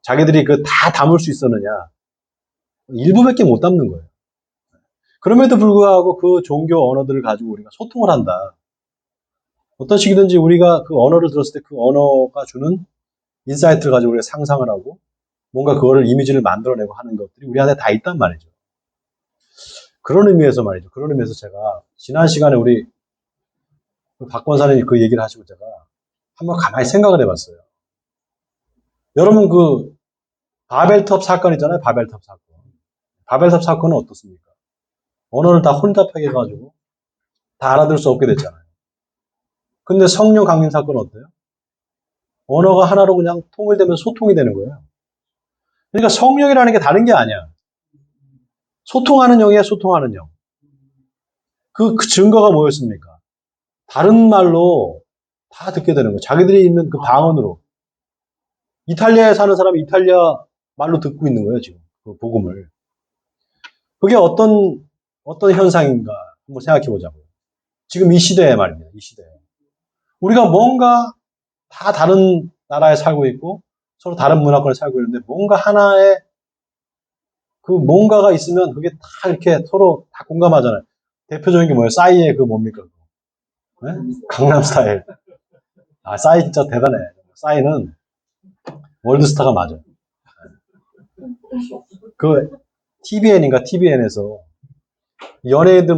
자기들이 다 담을 수 있었느냐? 일부밖에 못 담는 거예요. 그럼에도 불구하고 그 종교 언어들을 가지고 우리가 소통을 한다. 어떤 식이든지 우리가 그 언어를 들었을 때 그 언어가 주는 인사이트를 가지고 우리가 상상을 하고 뭔가 그거를 이미지를 만들어내고 하는 것들이 우리 안에 다 있단 말이죠. 그런 의미에서 말이죠. 그런 의미에서 제가 지난 시간에 우리 박 권사님이 그 얘기를 하시고 제가 한번 가만히 생각을 해봤어요. 여러분 바벨탑 사건 있잖아요. 바벨탑 사건. 바벨탑 사건은 어떻습니까? 언어를 다 혼잡하게 해가지고 다 알아들 수 없게 됐잖아요. 근데 성령 강림 사건은 어때요? 언어가 하나로 그냥 통일되면서 소통이 되는 거예요. 그러니까 성령이라는 게 다른 게 아니야. 소통하는 영이야, 소통하는 영. 그 증거가 뭐였습니까? 다른 말로 다 듣게 되는 거예요. 자기들이 있는 그 방언으로. 이탈리아에 사는 사람이 이탈리아 말로 듣고 있는 거예요, 지금. 그 복음을. 그게 어떤 현상인가 한번 생각해 보자고요. 지금 이 시대에 말입니다, 이 시대에. 우리가 뭔가 다 다른 나라에 살고 있고, 서로 다른 문화권에 살고 있는데, 뭔가 하나의 그 뭔가가 있으면 그게 다 이렇게 서로 다 공감하잖아요. 대표적인 게 뭐예요? 싸이의 뭡니까? 네? 강남 스타일. 싸이 진짜 대단해. 싸이는 월드스타가 맞아요. TVN인가 TVN에서 연예인들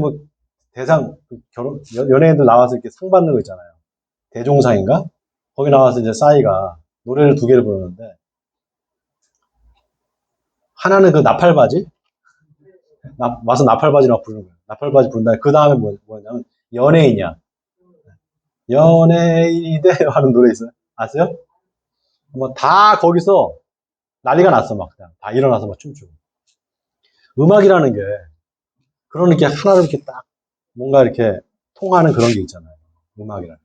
연예인들 나와서 이렇게 상 받는 거 있잖아요. 대종상인가? 거기 나와서 이제 싸이가 노래를 2개를 부르는데, 하나는 나팔바지? 와서 나팔바지 막 부르는 거예요. 나팔바지 부른 다음에 그 다음에 뭐냐면 연예인이야. 연예인이 돼 하는 노래 있어요. 아세요? 다 거기서 난리가 났어. 막 그냥 다 일어나서 막 춤추고. 음악이라는 게 그런 이렇게 하나로 이렇게 딱 뭔가 이렇게 통하는 그런 게 있잖아요. 음악이라는 게.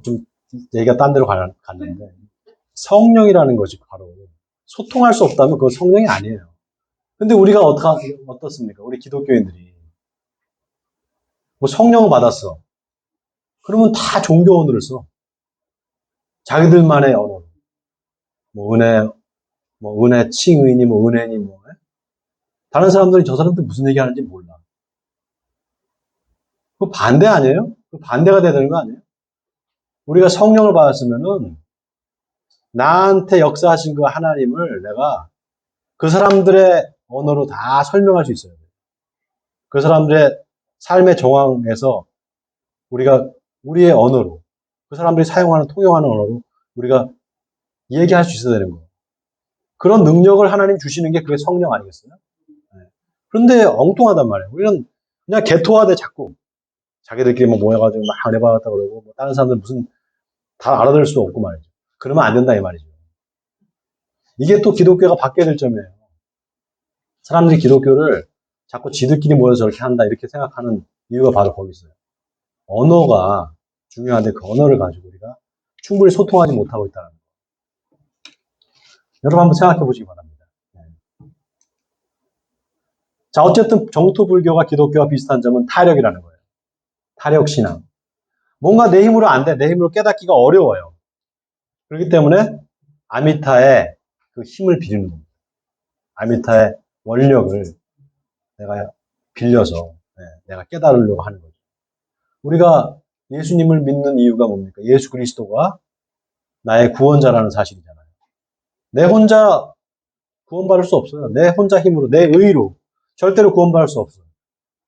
좀 얘기가 딴 데로 갔는데 성령이라는 것이 바로 소통할 수 없다면 그건 성령이 아니에요. 근데 우리가 어떻습니까? 우리 기독교인들이 성령을 받았어. 그러면 다 종교 언어를 써. 자기들만의 언어. 은혜, 칭의니, 은혜니, 다른 사람들이 저 사람들 무슨 얘기 하는지 몰라. 그 반대 아니에요? 그 반대가 돼야 되는 거 아니에요? 우리가 성령을 받았으면은 나한테 역사하신 그 하나님을 내가 그 사람들의 언어로 다 설명할 수 있어요. 그 사람들의 삶의 정황에서 우리가 우리의 언어로, 그 사람들이 통용하는 언어로 우리가 얘기할 수 있어야 되는 거예요. 그런 능력을 하나님 주시는 게 그게 성령 아니겠어요? 네. 그런데 엉뚱하단 말이에요. 우리는 그냥 개토화돼 자꾸. 자기들끼리 모여가지고 막 내봐갔다 그러고, 다른 사람들 다 알아들을 수 없고 말이죠. 그러면 안 된다 이 말이죠. 이게 또 기독교가 바뀌어야 될 점이에요. 사람들이 기독교를 자꾸 지들끼리 모여서 저렇게 한다 이렇게 생각하는 이유가 바로 거기 있어요. 언어가 중요한데 그 언어를 가지고 우리가 충분히 소통하지 못하고 있다는 거. 여러분 한번 생각해 보시기 바랍니다. 자, 어쨌든 정토 불교가 기독교와 비슷한 점은 타력이라는 거예요. 타력 신앙. 뭔가 내 힘으로 안 돼. 내 힘으로 깨닫기가 어려워요. 그렇기 때문에 아미타의 그 힘을 빌리는 겁니다. 아미타의 원력을 내가 빌려서 내가 깨달으려고 하는 거죠. 우리가 예수님을 믿는 이유가 뭡니까? 예수 그리스도가 나의 구원자라는 사실이잖아요. 내 혼자 구원받을 수 없어요. 내 혼자 힘으로, 내 의로 절대로 구원받을 수 없어요.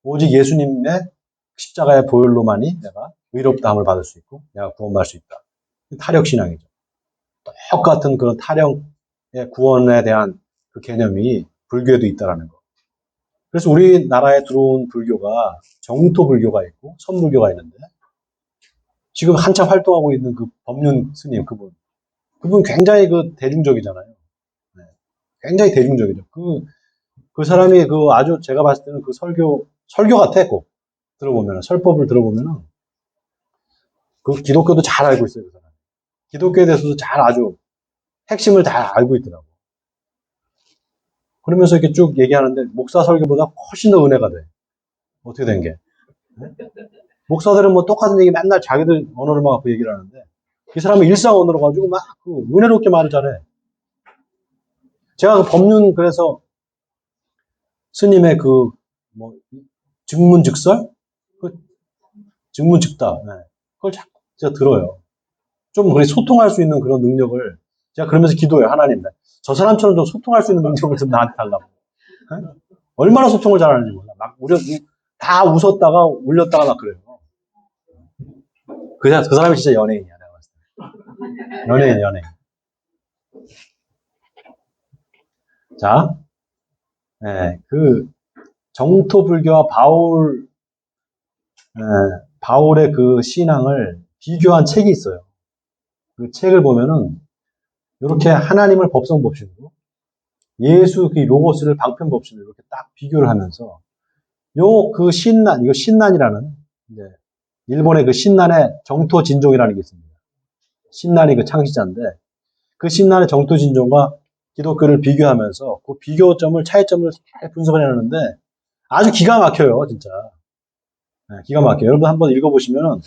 오직 예수님의 십자가의 보혈로만이 내가 의롭다함을 받을 수 있고 내가 구원받을 수 있다. 타력신앙이죠. 똑같은 그런 타령의 구원에 대한 그 개념이 불교에도 있다라는 거. 그래서 우리나라에 들어온 불교가 정토 불교가 있고 선불교가 있는데 지금 한참 활동하고 있는 그 법륜 스님 그분 굉장히 대중적이잖아요. 네. 굉장히 대중적이죠. 그 사람이 아주 제가 봤을 때는 그 설교 같아 꼭. 들어보면, 설법을 들어보면은, 그 기독교도 잘 알고 있어요, 그 사람. 기독교에 대해서도 잘 아주 핵심을 다 알고 있더라고. 그러면서 이렇게 쭉 얘기하는데, 목사 설교보다 훨씬 더 은혜가 돼. 어떻게 된 게. 네? 목사들은 뭐 똑같은 얘기 맨날 자기들 언어를 막 갖고 얘기를 하는데, 이 사람은 일상 언어로 가지고 막 그 은혜롭게 말을 잘해. 제가 그 법륜, 그래서 스님의 그, 뭐, 증문즉설? 그 증문즉답. 네. 그걸 자꾸 제가 들어요. 좀 그렇게 소통할 수 있는 그런 능력을, 제가 그러면서 기도해요, 하나님. 저 사람처럼 좀 소통할 수 있는 능력을 좀 나한테 달라고. 네? 얼마나 소통을 잘하는지 몰라. 막 다 웃었다가 울렸다가 막 그래요. 그 사람이 진짜 연예인이야, 내가 봤을 때. 연예인. 자, 네, 그 정토불교와 바울의 그 신앙을 비교한 책이 있어요. 그 책을 보면은 이렇게 하나님을 법성법신으로, 예수 그 로고스를 방편법신으로 이렇게 딱 비교를 하면서 그 이거 신난이라는, 이제 일본의 그 신난의 정토진종이라는 게 있습니다. 신난이 그 창시자인데, 그 신난의 정토진종과 기독교를 비교하면서 그 비교점을, 차이점을 잘 분석을 해내는데 아주 기가 막혀요, 진짜. 네, 기가 막혀요. 여러분 한번 읽어보시면은,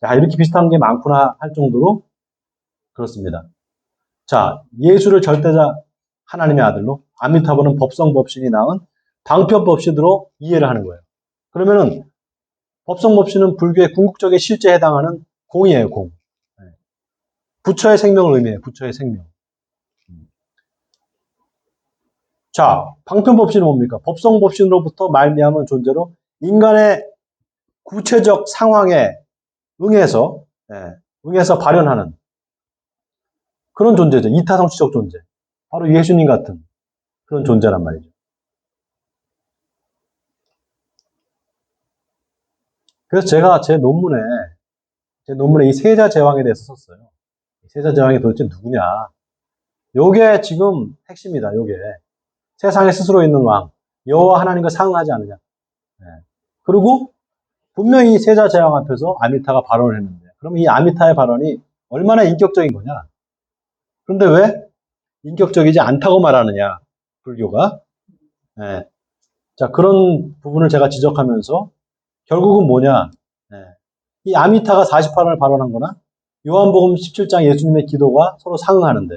야, 이렇게 비슷한 게 많구나 할 정도로 그렇습니다. 자, 예수를 절대자 하나님의 아들로, 아미타불은 법성법신이 낳은 방편법신으로 이해를 하는 거예요. 그러면은 법성법신은 불교의 궁극적인 실제에 해당하는 공이에요, 공. 네. 부처의 생명을 의미해요, 부처의 생명. 자, 방편법신은 뭡니까? 법성법신으로부터 말미암은 존재로 인간의 구체적 상황에 응해서 발현하는 그런 존재죠. 이타성취적 존재. 바로 예수님 같은 그런 존재란 말이죠. 그래서 제가 제 논문에 이 세자 제왕에 대해서 썼어요. 세자 제왕이 도대체 누구냐? 요게 지금 핵심이다. 요게 세상에 스스로 있는 왕, 여호와 하나님과 상응하지 않느냐. 네. 그리고 분명히 세자 제왕 앞에서 아미타가 발언을 했는데, 그럼 이 아미타의 발언이 얼마나 인격적인 거냐? 그런데 왜 인격적이지 않다고 말하느냐? 불교가. 네. 자, 그런 부분을 제가 지적하면서 결국은 뭐냐? 네. 이 아미타가 48원을 발언한 거나 요한복음 17장 예수님의 기도가 서로 상응하는데,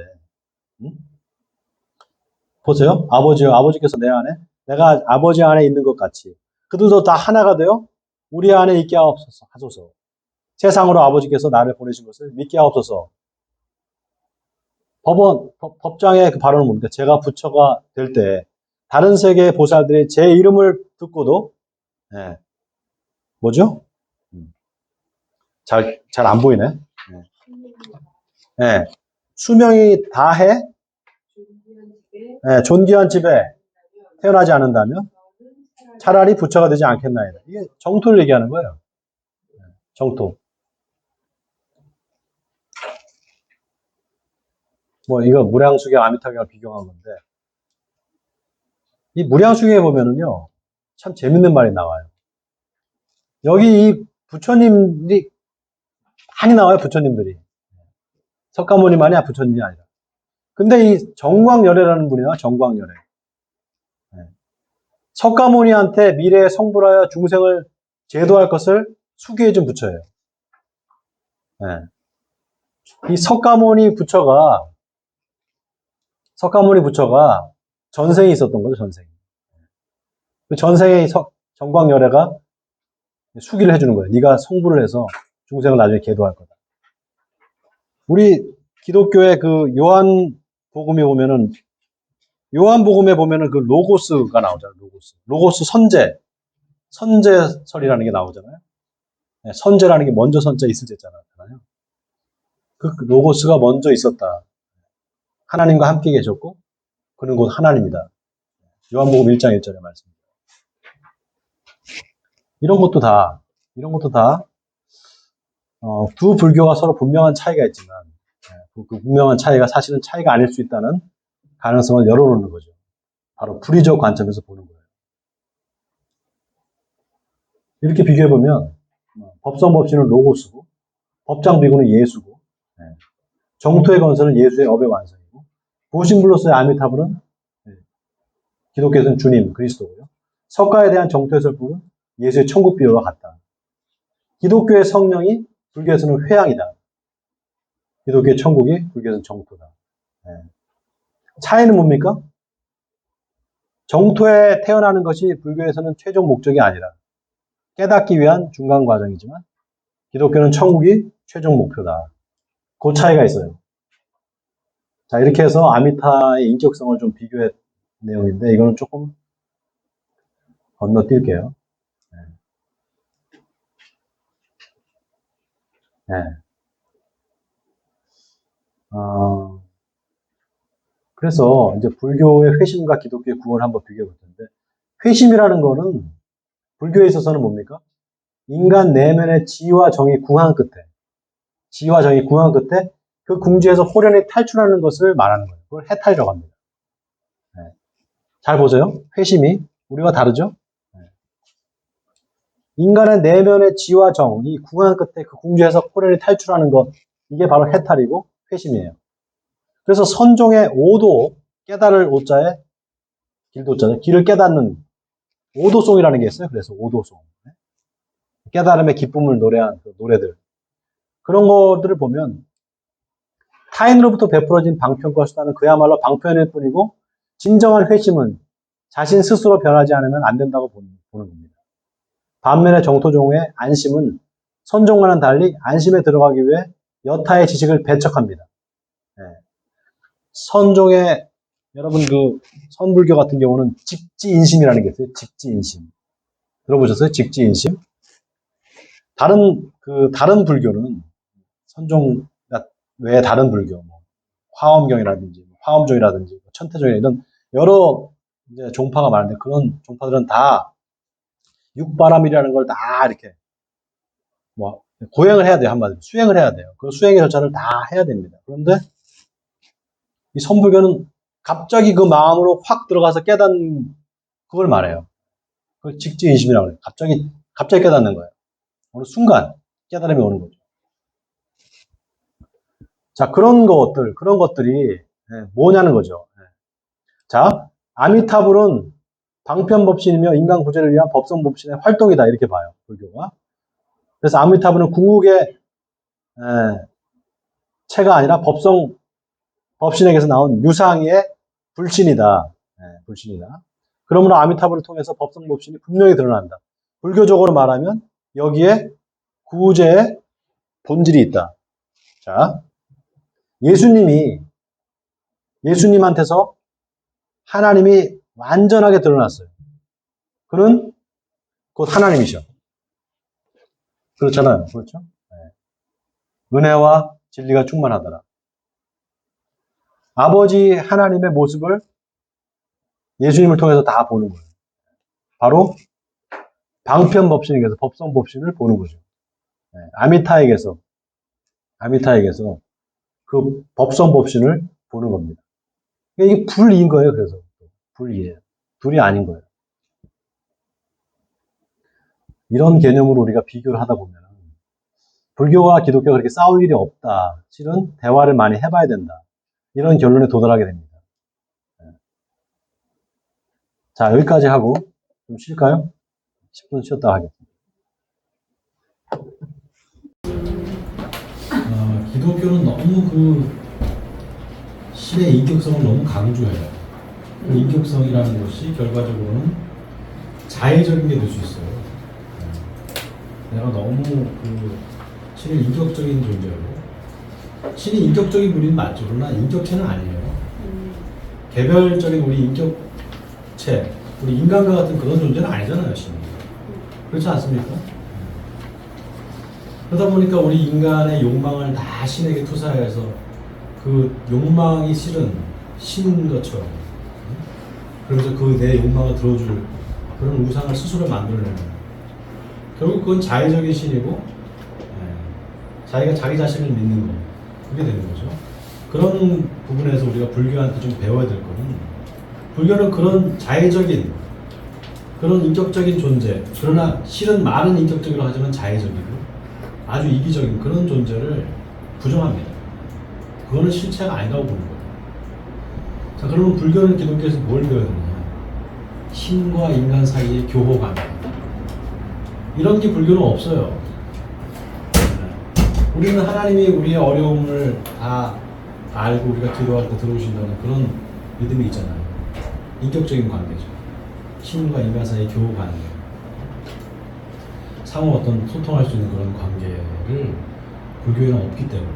보세요. 아버지요, 아버지께서 내 안에, 내가 아버지 안에 있는 것 같이 그들도 다 하나가 되어 우리 안에 있게 하소서. 세상으로 아버지께서 나를 보내신 것을 믿게 하옵소서. 법장의 그 발언은 뭡니까? 제가 부처가 될 때 다른 세계의 보살들이 제 이름을 듣고도, 네. 뭐죠? 잘 안 보이네. 네. 수명이 다해 존귀한 집에 태어나지 않는다면 차라리 부처가 되지 않겠나이다. 이게 정토를 얘기하는 거예요. 정토. 뭐 이거 무량수경 아미타경을 비교한 건데, 이 무량수경에 보면은요 참 재밌는 말이 나와요. 여기 이 부처님들이 많이 나와요. 부처님들이. 석가모니만이 부처님이 아니라. 근데 이 정광열애라는 분이 나와요. 정광열애. 석가모니한테 미래에 성불하여 중생을 제도할 것을 수기해준 부처예요. 이 석가모니 부처가 전생이 있었던 거죠. 전생. 그 전생에 정광열애가 수기를 해주는 거예요. 네가 성불을 해서 중생을 나중에 계도할 거다. 우리 기독교의 그 요한복음에 보면은 그 로고스가 나오잖아요. 로고스 선제설이라는 게 나오잖아요. 선제라는 게 먼저 선자 있을 때잖아요. 그 로고스가 먼저 있었다. 하나님과 함께 계셨고 그는 곧 하나님이다. 요한복음 1장 1절의 말씀입니다. 이런 것도 다 두 불교가 서로 분명한 차이가 있지만 그 분명한 차이가 사실은 차이가 아닐 수 있다는 가능성을 열어놓는 거죠. 바로 불의적 관점에서 보는 거예요. 이렇게 비교해보면 법성법신은 로고스고 법장비구는 예수고 정토의 건설은 예수의 업의 완성이고 보신불로서의 아미타불은 기독교에서는 주님, 그리스도고요. 석가에 대한 정토의 설법은 예수의 천국 비유와 같다. 기독교의 성령이 불교에서는 회양이다. 기독교의 천국이 불교에서는 정토다. 차이는 뭡니까? 정토에 태어나는 것이 불교에서는 최종 목적이 아니라 깨닫기 위한 중간 과정이지만 기독교는 천국이 최종 목표다. 그 차이가 있어요. 자, 이렇게 해서 아미타의 인격성을 좀 비교한 내용인데 이거는 조금 건너뛸게요. 네. 그래서 이제 불교의 회심과 기독교의 구원을 한번 비교해 볼 텐데 회심이라는 거는 불교에 있어서는 뭡니까? 인간 내면의 지와 정이 궁한 끝에 그 궁지에서 호련히 탈출하는 것을 말하는 거예요. 그걸 해탈이라고 합니다. 잘 보세요. 회심이 우리와 다르죠? 인간의 내면의 지와 정, 이 궁한 끝에 그 궁지에서 호련히 탈출하는 것, 이게 바로 해탈이고 회심이에요. 그래서 선종의 오도, 깨달을 오자에 길도자죠. 길을 깨닫는 오도송이라는 게 있어요. 그래서 오도송. 깨달음의 기쁨을 노래한 그 노래들. 그런 것들을 보면 타인으로부터 베풀어진 방편과 수단은 그야말로 방편일 뿐이고 진정한 회심은 자신 스스로 변하지 않으면 안 된다고 보는 겁니다. 반면에 정토종의 안심은 선종과는 달리 안심에 들어가기 위해 여타의 지식을 배척합니다. 선종의 여러분 그 선불교 같은 경우는 직지인심이라는 게 있어요. 직지인심. 들어보셨어요? 직지인심? 다른 불교는 선종 외에 다른 불교, 뭐 화엄경이라든지 화엄종이라든지 천태종이라든지 이런 여러 이제 종파가 많은데 그런 종파들은 다 육바람이라는 걸 다 이렇게 뭐 고행을 해야 돼요. 한마디로 수행을 해야 돼요. 그 수행의 절차를 다 해야 됩니다. 그런데 이 선불교는 갑자기 그 마음으로 확 들어가서 깨닫는 그걸 말해요. 그걸 직지인심이라고 해요. 갑자기 깨닫는 거예요. 어느 순간 깨달음이 오는 거죠. 자, 그런 것들이 뭐냐는 거죠. 자, 아미타불은 방편법신이며 인간 구제를 위한 법성법신의 활동이다. 이렇게 봐요. 불교가. 그래서 아미타불은 궁극의 체가 아니라 법신에게서 나온 유상의 불신이다. 불신이다. 그러므로 아미타불을 통해서 법성법신이 분명히 드러난다. 불교적으로 말하면 여기에 구제의 본질이 있다. 자, 예수님한테서 하나님이 완전하게 드러났어요. 그는 곧 하나님이셔. 그렇잖아요. 그렇죠? 은혜와 진리가 충만하더라. 아버지 하나님의 모습을 예수님을 통해서 다 보는 거예요. 바로 방편법신에게서 법성법신을 보는 거죠. 아미타에게서 그 법성법신을 보는 겁니다. 이게 불이인 거예요. 그래서 불이에요. 둘이 아닌 거예요. 이런 개념으로 우리가 비교를 하다 보면 불교와 기독교가 그렇게 싸울 일이 없다. 실은 대화를 많이 해봐야 된다. 이런 결론에 도달하게 됩니다. 자, 여기까지 하고 좀 쉴까요? 10분 쉬었다 하겠습니다. 기독교는 너무 그 신의 인격성을 너무 강조해요. 그 인격성이라는 것이 결과적으로는 자의적인 게 될 수 있어요. 내가 너무 그 신의 인격적인 존재고 신이 인격적인 분인 맞죠. 그러나 인격체는 아니에요. 개별적인 우리 인격체, 우리 인간과 같은 그런 존재는 아니잖아요. 신이. 그렇지 않습니까? 그러다 보니까 우리 인간의 욕망을 다 신에게 투사해서 그 욕망이 실은 신인 것처럼 그래서 그 내 욕망을 들어줄 그런 우상을 스스로 만들어내는 결국 그건 자의적인 신이고 자기가 자기 자신을 믿는 거 그게 되는 거죠. 그런 부분에서 우리가 불교한테 좀 배워야 될 거는 불교는 그런 자의적인 그런 인격적인 존재, 그러나 실은 말은 인격적이라고 하지만 자의적이고 아주 이기적인 그런 존재를 부정합니다. 그거는 실체가 아니라고 보는 거예요. 자, 그러면 불교는 기독교에서 뭘 배워야 되느냐? 신과 인간 사이의 교호 관계. 이런 게 불교는 없어요. 우리는 하나님이 우리의 어려움을 다 알고 우리가 기도할 때 들어오신다는 그런 믿음이 있잖아요. 인격적인 관계죠. 신과 인간 사이의 교호 관계. 상호 어떤 소통할 수 있는 그런 관계를 불교에는 없기 때문에.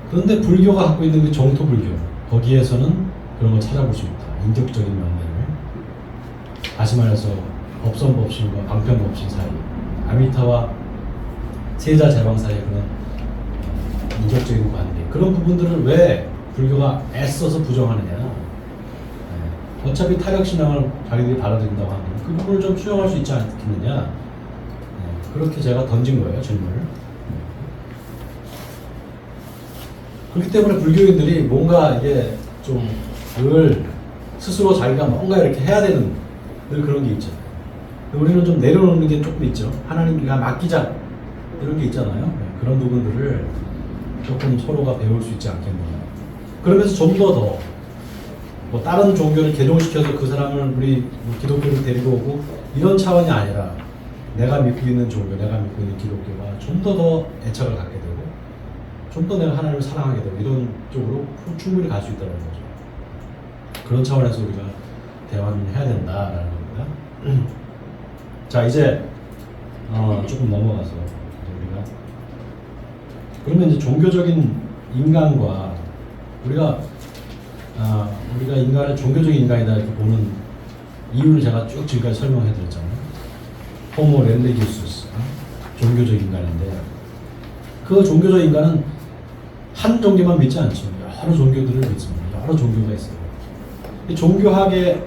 그런데 불교가 갖고 있는 그 정토 불교, 거기에서는 그런 걸 찾아볼 수 있다. 인격적인 면면을. 다시 말해서 법선법신과 방편법신 사이, 아미타와 세자 제방 사이의 그런 인격적인 관계, 그런 부분들을 왜 불교가 애써서 부정하느냐. 어차피 타격신앙을 자기들이 받아들인다고 하면 그 부분을 좀 수용할 수 있지 않겠느냐. 그렇게 제가 던진 거예요, 질문을. 그렇기 때문에 불교인들이 뭔가 이게 좀 늘 스스로 자기가 뭔가 이렇게 해야 되는 늘 그런 게 있잖아요. 우리는 좀 내려놓는 게 조금 있죠. 하나님과 맡기자 이런 게 있잖아요. 그런 부분들을 조금 서로가 배울 수 있지 않겠느냐. 그러면서 좀 더 뭐 다른 종교를 개종시켜서 그 사람을 우리 기독교를 데리고 오고 이런 차원이 아니라 내가 믿고 있는 종교, 내가 믿고 있는 기독교가 좀 더 애착을 갖게 되고 좀 더 내가 하나님을 사랑하게 되고 이런 쪽으로 충분히 갈 수 있다는 거죠. 그런 차원에서 우리가 대화를 해야 된다라는 겁니다. 자, 이제 조금 넘어가서 우리가 그러면 이제 종교적인 인간과 우리가 인간을 종교적인 인간이다 이렇게 보는 이유를 제가 쭉 지금까지 설명해 드렸잖아요. 호모 렐리기우스, 종교적 인간인데 그 종교적 인간은 한 종교만 믿지 않죠. 여러 종교들을 믿습니다. 여러 종교가 있어요. 이 종교학의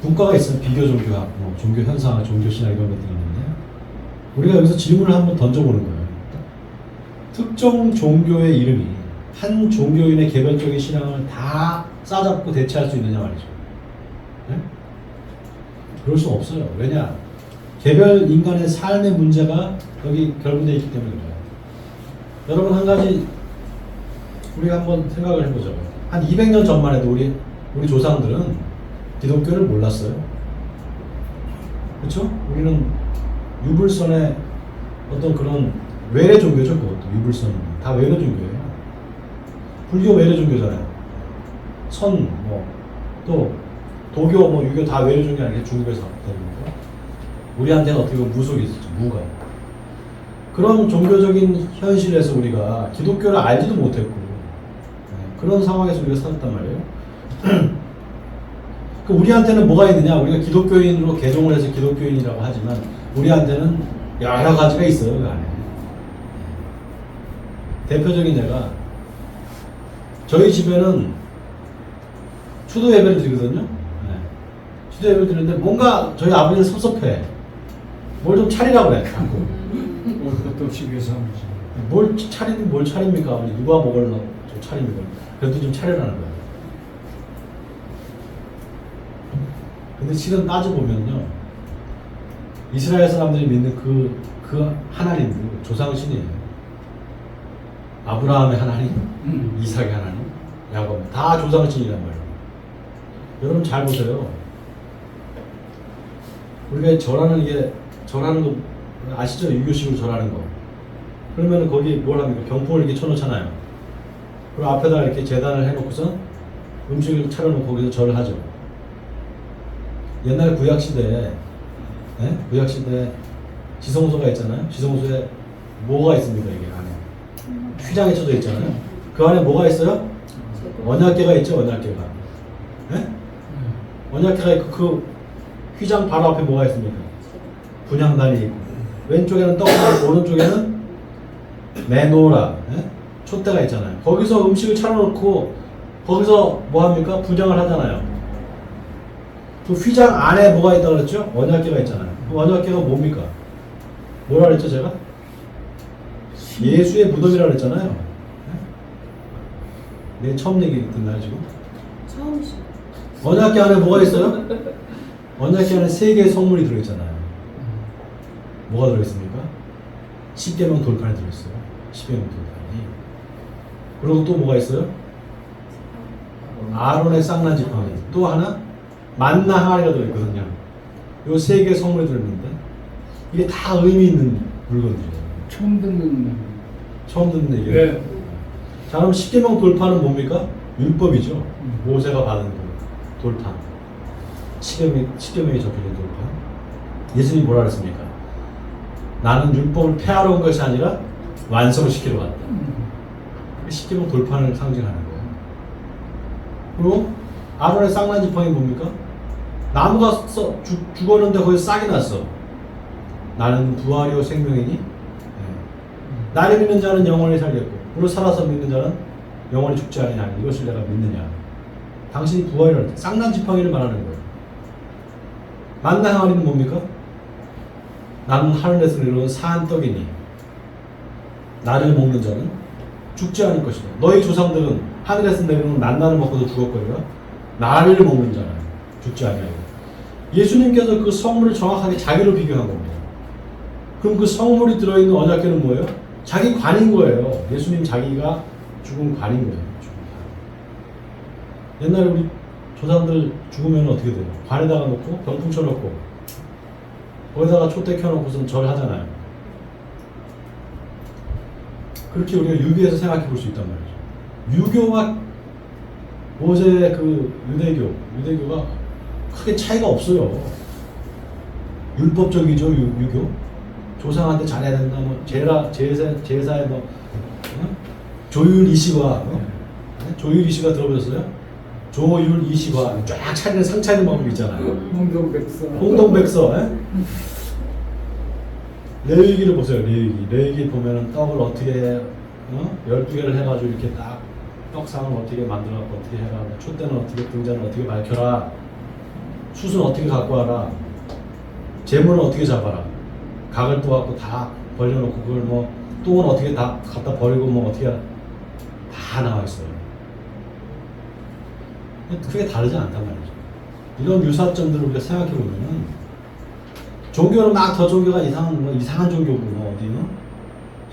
분과가 있어요. 비교 종교학, 뭐 종교 현상학, 종교 신학 이런 것들이 있는데 우리가 여기서 질문을 한번 던져보는 거예요. 특정 종교의 이름이 한 종교인의 개별적인 신앙을 다 싸잡고 대체할 수 있느냐 말이죠. 네? 그럴 수 없어요. 왜냐? 개별 인간의 삶의 문제가 여기 결부되어 있기 때문에 그래요. 여러분 한 가지 우리가 한번 생각을 해보죠. 한 200년 전만 해도 우리 조상들은 기독교를 몰랐어요. 그렇죠? 우리는 유불선의 어떤 그런 외래 종교죠. 그것도 유불선 다 외래 종교예요. 불교 외래 종교잖아요. 또 도교, 유교 다 외래 종교 아니겠 중국에서 되는 거고. 우리한테는 어떻게 보면 무속이 있었죠. 무가. 그런 종교적인 현실에서 우리가 기독교를 알지도 못했고 그런 상황에서 우리가 살았단 말이에요. 우리한테는 뭐가 있느냐? 우리가 기독교인으로 개종을 해서 기독교인이라고 하지만 우리한테는 여러 가지가 있어요. 그 안에. 대표적인 예가 저희 집에는 추도 예배를 드리거든요. 추도 예배를 드리는데 뭔가 저희 아버지는 섭섭해. 뭘 좀 차리라고 그래. 자꾸. 그것도 없이 위해서 하는 거지. 뭘 차립니까? 아버지 누가 먹으려고 좀 차립니까? 그래도 좀 차려라는 거예요. 근데 실은 따져보면요. 이스라엘 사람들이 믿는 그 하나님도 조상신이에요. 아브라함의 하나님, 이삭의 하나님, 야곱 다 조상신이란 말이에요. 여러분 잘 보세요. 우리가 절하는 거 아시죠? 유교식으로 절하는 거. 그러면 거기 뭘 합니까? 경품을 이렇게 쳐놓잖아요. 그리고 앞에다 이렇게 제단을 해놓고서 음식을 차려놓고 거기서 절을 하죠. 옛날 구약시대에 지성소가 있잖아요. 지성소에 뭐가 있습니까? 이게 안에 휘장이 쳐져 있잖아요. 그 안에 뭐가 있어요? 언약궤가 있죠. 언약궤가. 언약궤가 있고 그 휘장 바로 앞에 뭐가 있습니까? 분향단이 있고 왼쪽에는 떡상, 오른쪽에는 메노라, 촛대가 있잖아요. 거기서 음식을 차려놓고 거기서 뭐 합니까? 분향을 하잖아요. 그 휘장 안에 뭐가 있다고 그랬죠? 언약궤가 있잖아요. 그 언약궤가 뭡니까? 뭐라 그랬죠 제가? 예수의 무덤이라고 그랬잖아요. 내 처음 얘기 듣나요 지금? 처음이시죠. 언약궤 안에 뭐가 있어요? 언약궤 안에 3개의 성물이 들어있잖아요. 뭐가 들어있습니까? 10계명 돌판이 들어있어요. 10계명 돌판이. 그리고 또 뭐가 있어요? 아론의 쌍난 지팡이. 또 하나 만나 항아리가 들어있거든요. 요 3개의 성물이 들어있는데 이게 다 의미 있는 물건들이에요. 처음 듣는 처음 듣는 얘기예요. 네. 자, 그럼 10계명 돌판은 뭡니까? 율법이죠. 모세가 받은 그 돌판. 10계명이 적혀진 돌판. 예수님이 뭐라 그랬습니까? 나는 율법을 폐하러 온 것이 아니라 완성시키러 왔다. 10계명 돌판을 상징하는 거예요. 그리고 아론의 쌍난 지팡이 뭡니까? 나무가 죽었는데 거기 싹이 났어. 나는 부활이요 생명이니 나를 믿는 자는 영원히 살겠고 무릇 살아서 믿는 자는 영원히 죽지 아니하니 이것을 내가 믿느냐. 당신이 부활이라는 쌍난 지팡이를 말하는 거예요. 만나 항아리는 뭡니까? 나는 하늘에서 내려온 사한 떡이니 나를 먹는 자는 죽지 않을 것이다. 너희 조상들은 하늘에서 내려오는 만나를 먹고도 죽었거니와 나를 먹는 자는 죽지 아니하리라. 예수님께서 그 성물을 정확하게 자기로 비교한 겁니다. 그럼 그 성물이 들어있는 언약궤는 뭐예요? 자기 관인 거예요. 예수님 자기가 죽은 관인 거예요. 죽은 관. 옛날에 우리 조상들 죽으면 어떻게 돼요? 관에다가 놓고 병풍 쳐놓고 거기다가 촛대 켜놓고선 절하잖아요. 그렇게 우리가 유교에서 생각해 볼 수 있단 말이죠. 유교와 모세의 그 유대교가 크게 차이가 없어요. 율법적이죠, 유교. 조상한테 잘해야 된다, 뭐, 제사에 뭐, 조율 이시과, 조율 이시가 들어보셨어요? 조율 이시과, 쫙 차리는 상 차리는 방법 있잖아요. 홍동백서, 레위기를 보세요, 레위기 보면은 떡을 어떻게, 12개를 해가지고 이렇게 딱, 떡상을 어떻게 만들어갖고 어떻게 해라, 촛대는 어떻게, 등잔을 어떻게 밝혀라, 숯은 어떻게 갖고 와라, 재물은 어떻게 잡아라, 각을 떠갖고 다 벌려놓고 그걸 뭐 똥은 어떻게 다 갖다 버리고 뭐 어떻게 다 나와 있어요. 그게 다르지 않단 말이죠. 이런 유사점들을 우리가 생각해 보면은 종교는 막 저 종교가 이상한 종교고 뭐 어디는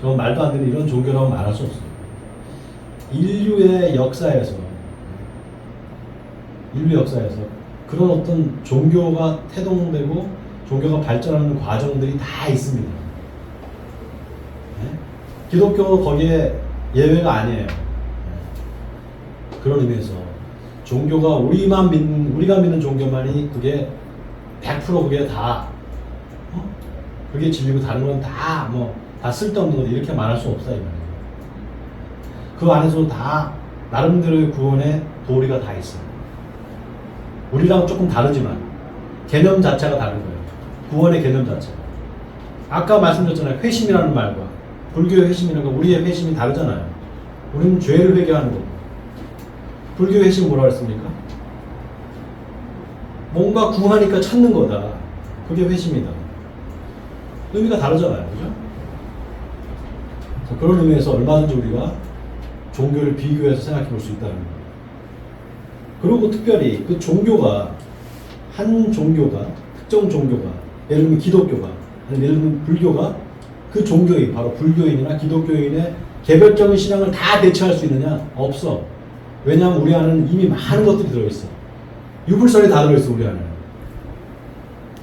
저 말도 안 되는 이런 종교라고 말할 수 없어요. 인류의 역사에서 그런 어떤 종교가 태동되고 종교가 발전하는 과정들이 다 있습니다. 네? 기독교 거기에 예외가 아니에요. 네. 그런 의미에서 종교가 우리가 믿는 종교만이 그게 100% 그게 다 그게 진리고 다른 건 다 다 쓸데없는 것 이렇게 말할 수 없다 이 말이에요. 그 안에서 다 나름대로의 구원의 도리가 다 있어요. 우리랑 조금 다르지만 개념 자체가 다른 거예요. 구원의 개념 자체. 아까 말씀드렸잖아요. 회심이라는 말과 불교의 회심이라는 거 우리의 회심이 다르잖아요. 우리는 죄를 회개하는 거고 불교의 회심은 뭐라 그랬습니까? 뭔가 구하니까 찾는 거다. 그게 회심이다. 의미가 다르잖아요. 그죠? 그런 의미에서 얼마든지 우리가 종교를 비교해서 생각해 볼 수 있다는 거예요. 그리고 특별히 그 종교가 한 종교가 특정 종교가 예를 들면 기독교가 예를 들면 불교가 그 종교인 바로 불교인이나 기독교인의 개별적인 신앙을 다 대체할 수 있느냐? 없어. 왜냐하면 우리 안에는 이미 많은 것들이 들어있어. 유불설이 다 들어있어 우리 안에는.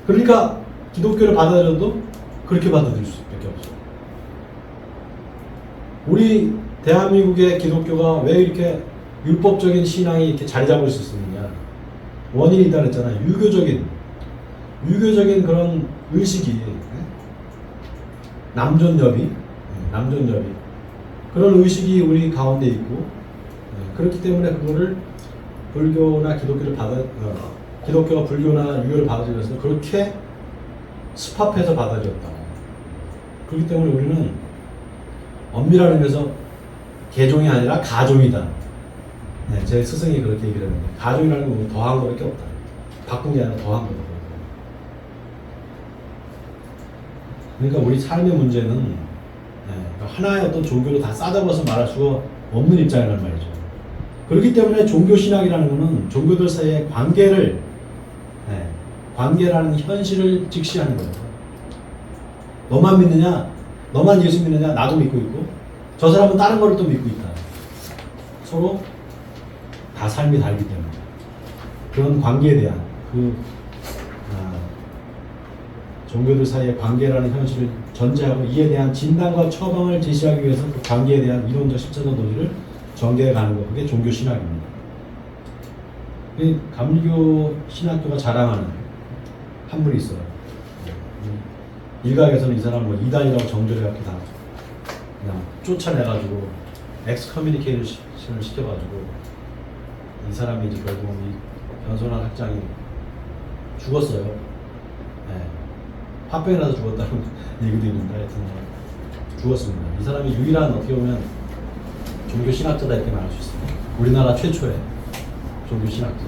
그러니까 기독교를 받아들여도 그렇게 받아들일 수밖에 없어. 우리 대한민국의 기독교가 왜 이렇게 율법적인 신앙이 이렇게 자리 잡을 수 있었느냐? 원인이 있다 그랬잖아요. 유교적인 그런 의식이 남존여비 그런 의식이 우리 가운데 있고 그렇기 때문에 그거를 불교나 기독교가 불교나 유교를 받아들여서 그렇게 습합해서 받아들였다. 그렇기 때문에 우리는 엄밀한 의미에서 개종이 아니라 가종이다. 네, 제 스승이 그렇게 얘기를 했는데 가종이라는 건 더한 거밖에 없다. 바꾼 게 아니라 더한 거다. 그러니까 우리 삶의 문제는 하나의 어떤 종교로 다 싸잡아서 말할 수가 없는 입장이란 말이죠. 그렇기 때문에 종교신학이라는 것은 종교들 사이의 관계라는 현실을 직시하는 거예요. 너만 믿느냐? 너만 예수 믿느냐? 나도 믿고 있고 저 사람은 다른 거를 또 믿고 있다. 서로 다 삶이 다르기 때문에 그런 관계에 대한 종교들 사이의 관계라는 현실을 전제하고 이에 대한 진단과 처방을 제시하기 위해서 그 관계에 대한 이론적 실천적 논리를 전개해 가는 것, 그게 종교 신학입니다. 감리교 신학교가 자랑하는 한 분이 있어요. 일각에서는 이 사람 뭐 이단이라고 정죄해갖고 다 그냥 쫓아내가지고 엑스커뮤니케이션을 시켜가지고 이 사람이 이제 결국 이 변선한 학장이 죽었어요. 네. 화병이 나서 죽었다는 얘기도 있는데 하여튼 죽었습니다. 이 사람이 유일한 어떻게 보면 종교 신학자다 이렇게 말할 수 있습니다. 우리나라 최초의 종교 신학자.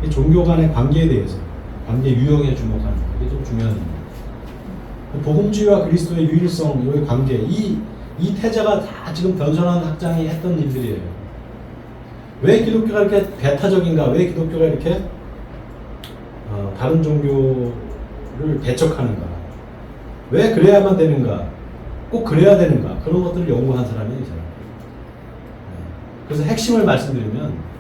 이 종교 간의 관계에 대해서, 관계 유형에 주목하는 거, 이게 좀 중요한 일입니다. 복음주의와 그리스도의 유일성, 이 관계, 이 태자가 다 지금 변선한 학장이 했던 일들이에요. 왜 기독교가 이렇게 배타적인가? 왜 기독교가 이렇게 다른 종교를 배척하는가? 왜 그래야만 되는가? 꼭 그래야 되는가? 그런 것들을 연구한 사람이에요, 이 사람. 그래서 핵심을 말씀드리면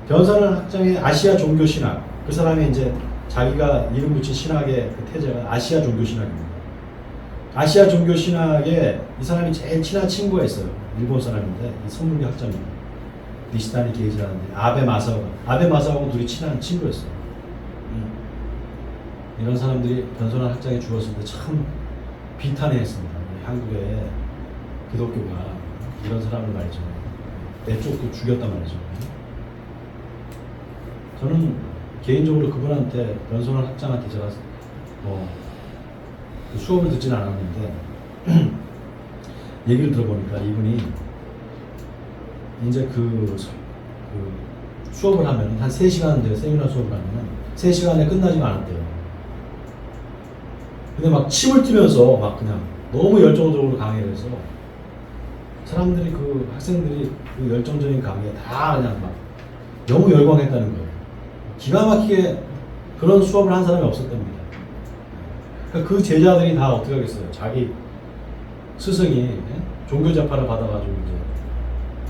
변선한 학장의 아시아 종교 신학, 그 사람이 이제 자기가 이름 붙인 신학의 그 태자가 아시아 종교 신학입니다. 아시아 종교 신학에 이 사람이 제일 친한 친구가 있어요. 일본 사람인데 이 선물교 학자입니다. 니시다니 게이지라는데 아베 마사오하고 둘이 친한 친구였어요. 이런 사람들이 변선한 학장이 죽었을 때 참 비탄해했습니다. 한국의 기독교가 이런 사람을 말이죠. 내 쪽도 죽였단 말이죠. 저는 개인적으로 그분한테 변선한 학장한테 제가 수업을 듣지는 않았는데 얘기를 들어보니까 이분이 이제 그 수업을 하면 한 3시간 세미나 수업을 하면 3시간에 끝나지가 않았대요. 근데 막 침을 튀면서 막 그냥 너무 열정적으로 강의를 해서 사람들이 그 학생들이 그 열정적인 강의에 다 그냥 막 너무 열광했다는 거예요. 기가 막히게 그런 수업을 한 사람이 없었답니다. 그러니까 그 제자들이 다 어떻게 하겠어요? 자기 스승이 종교 재판을 받아가지고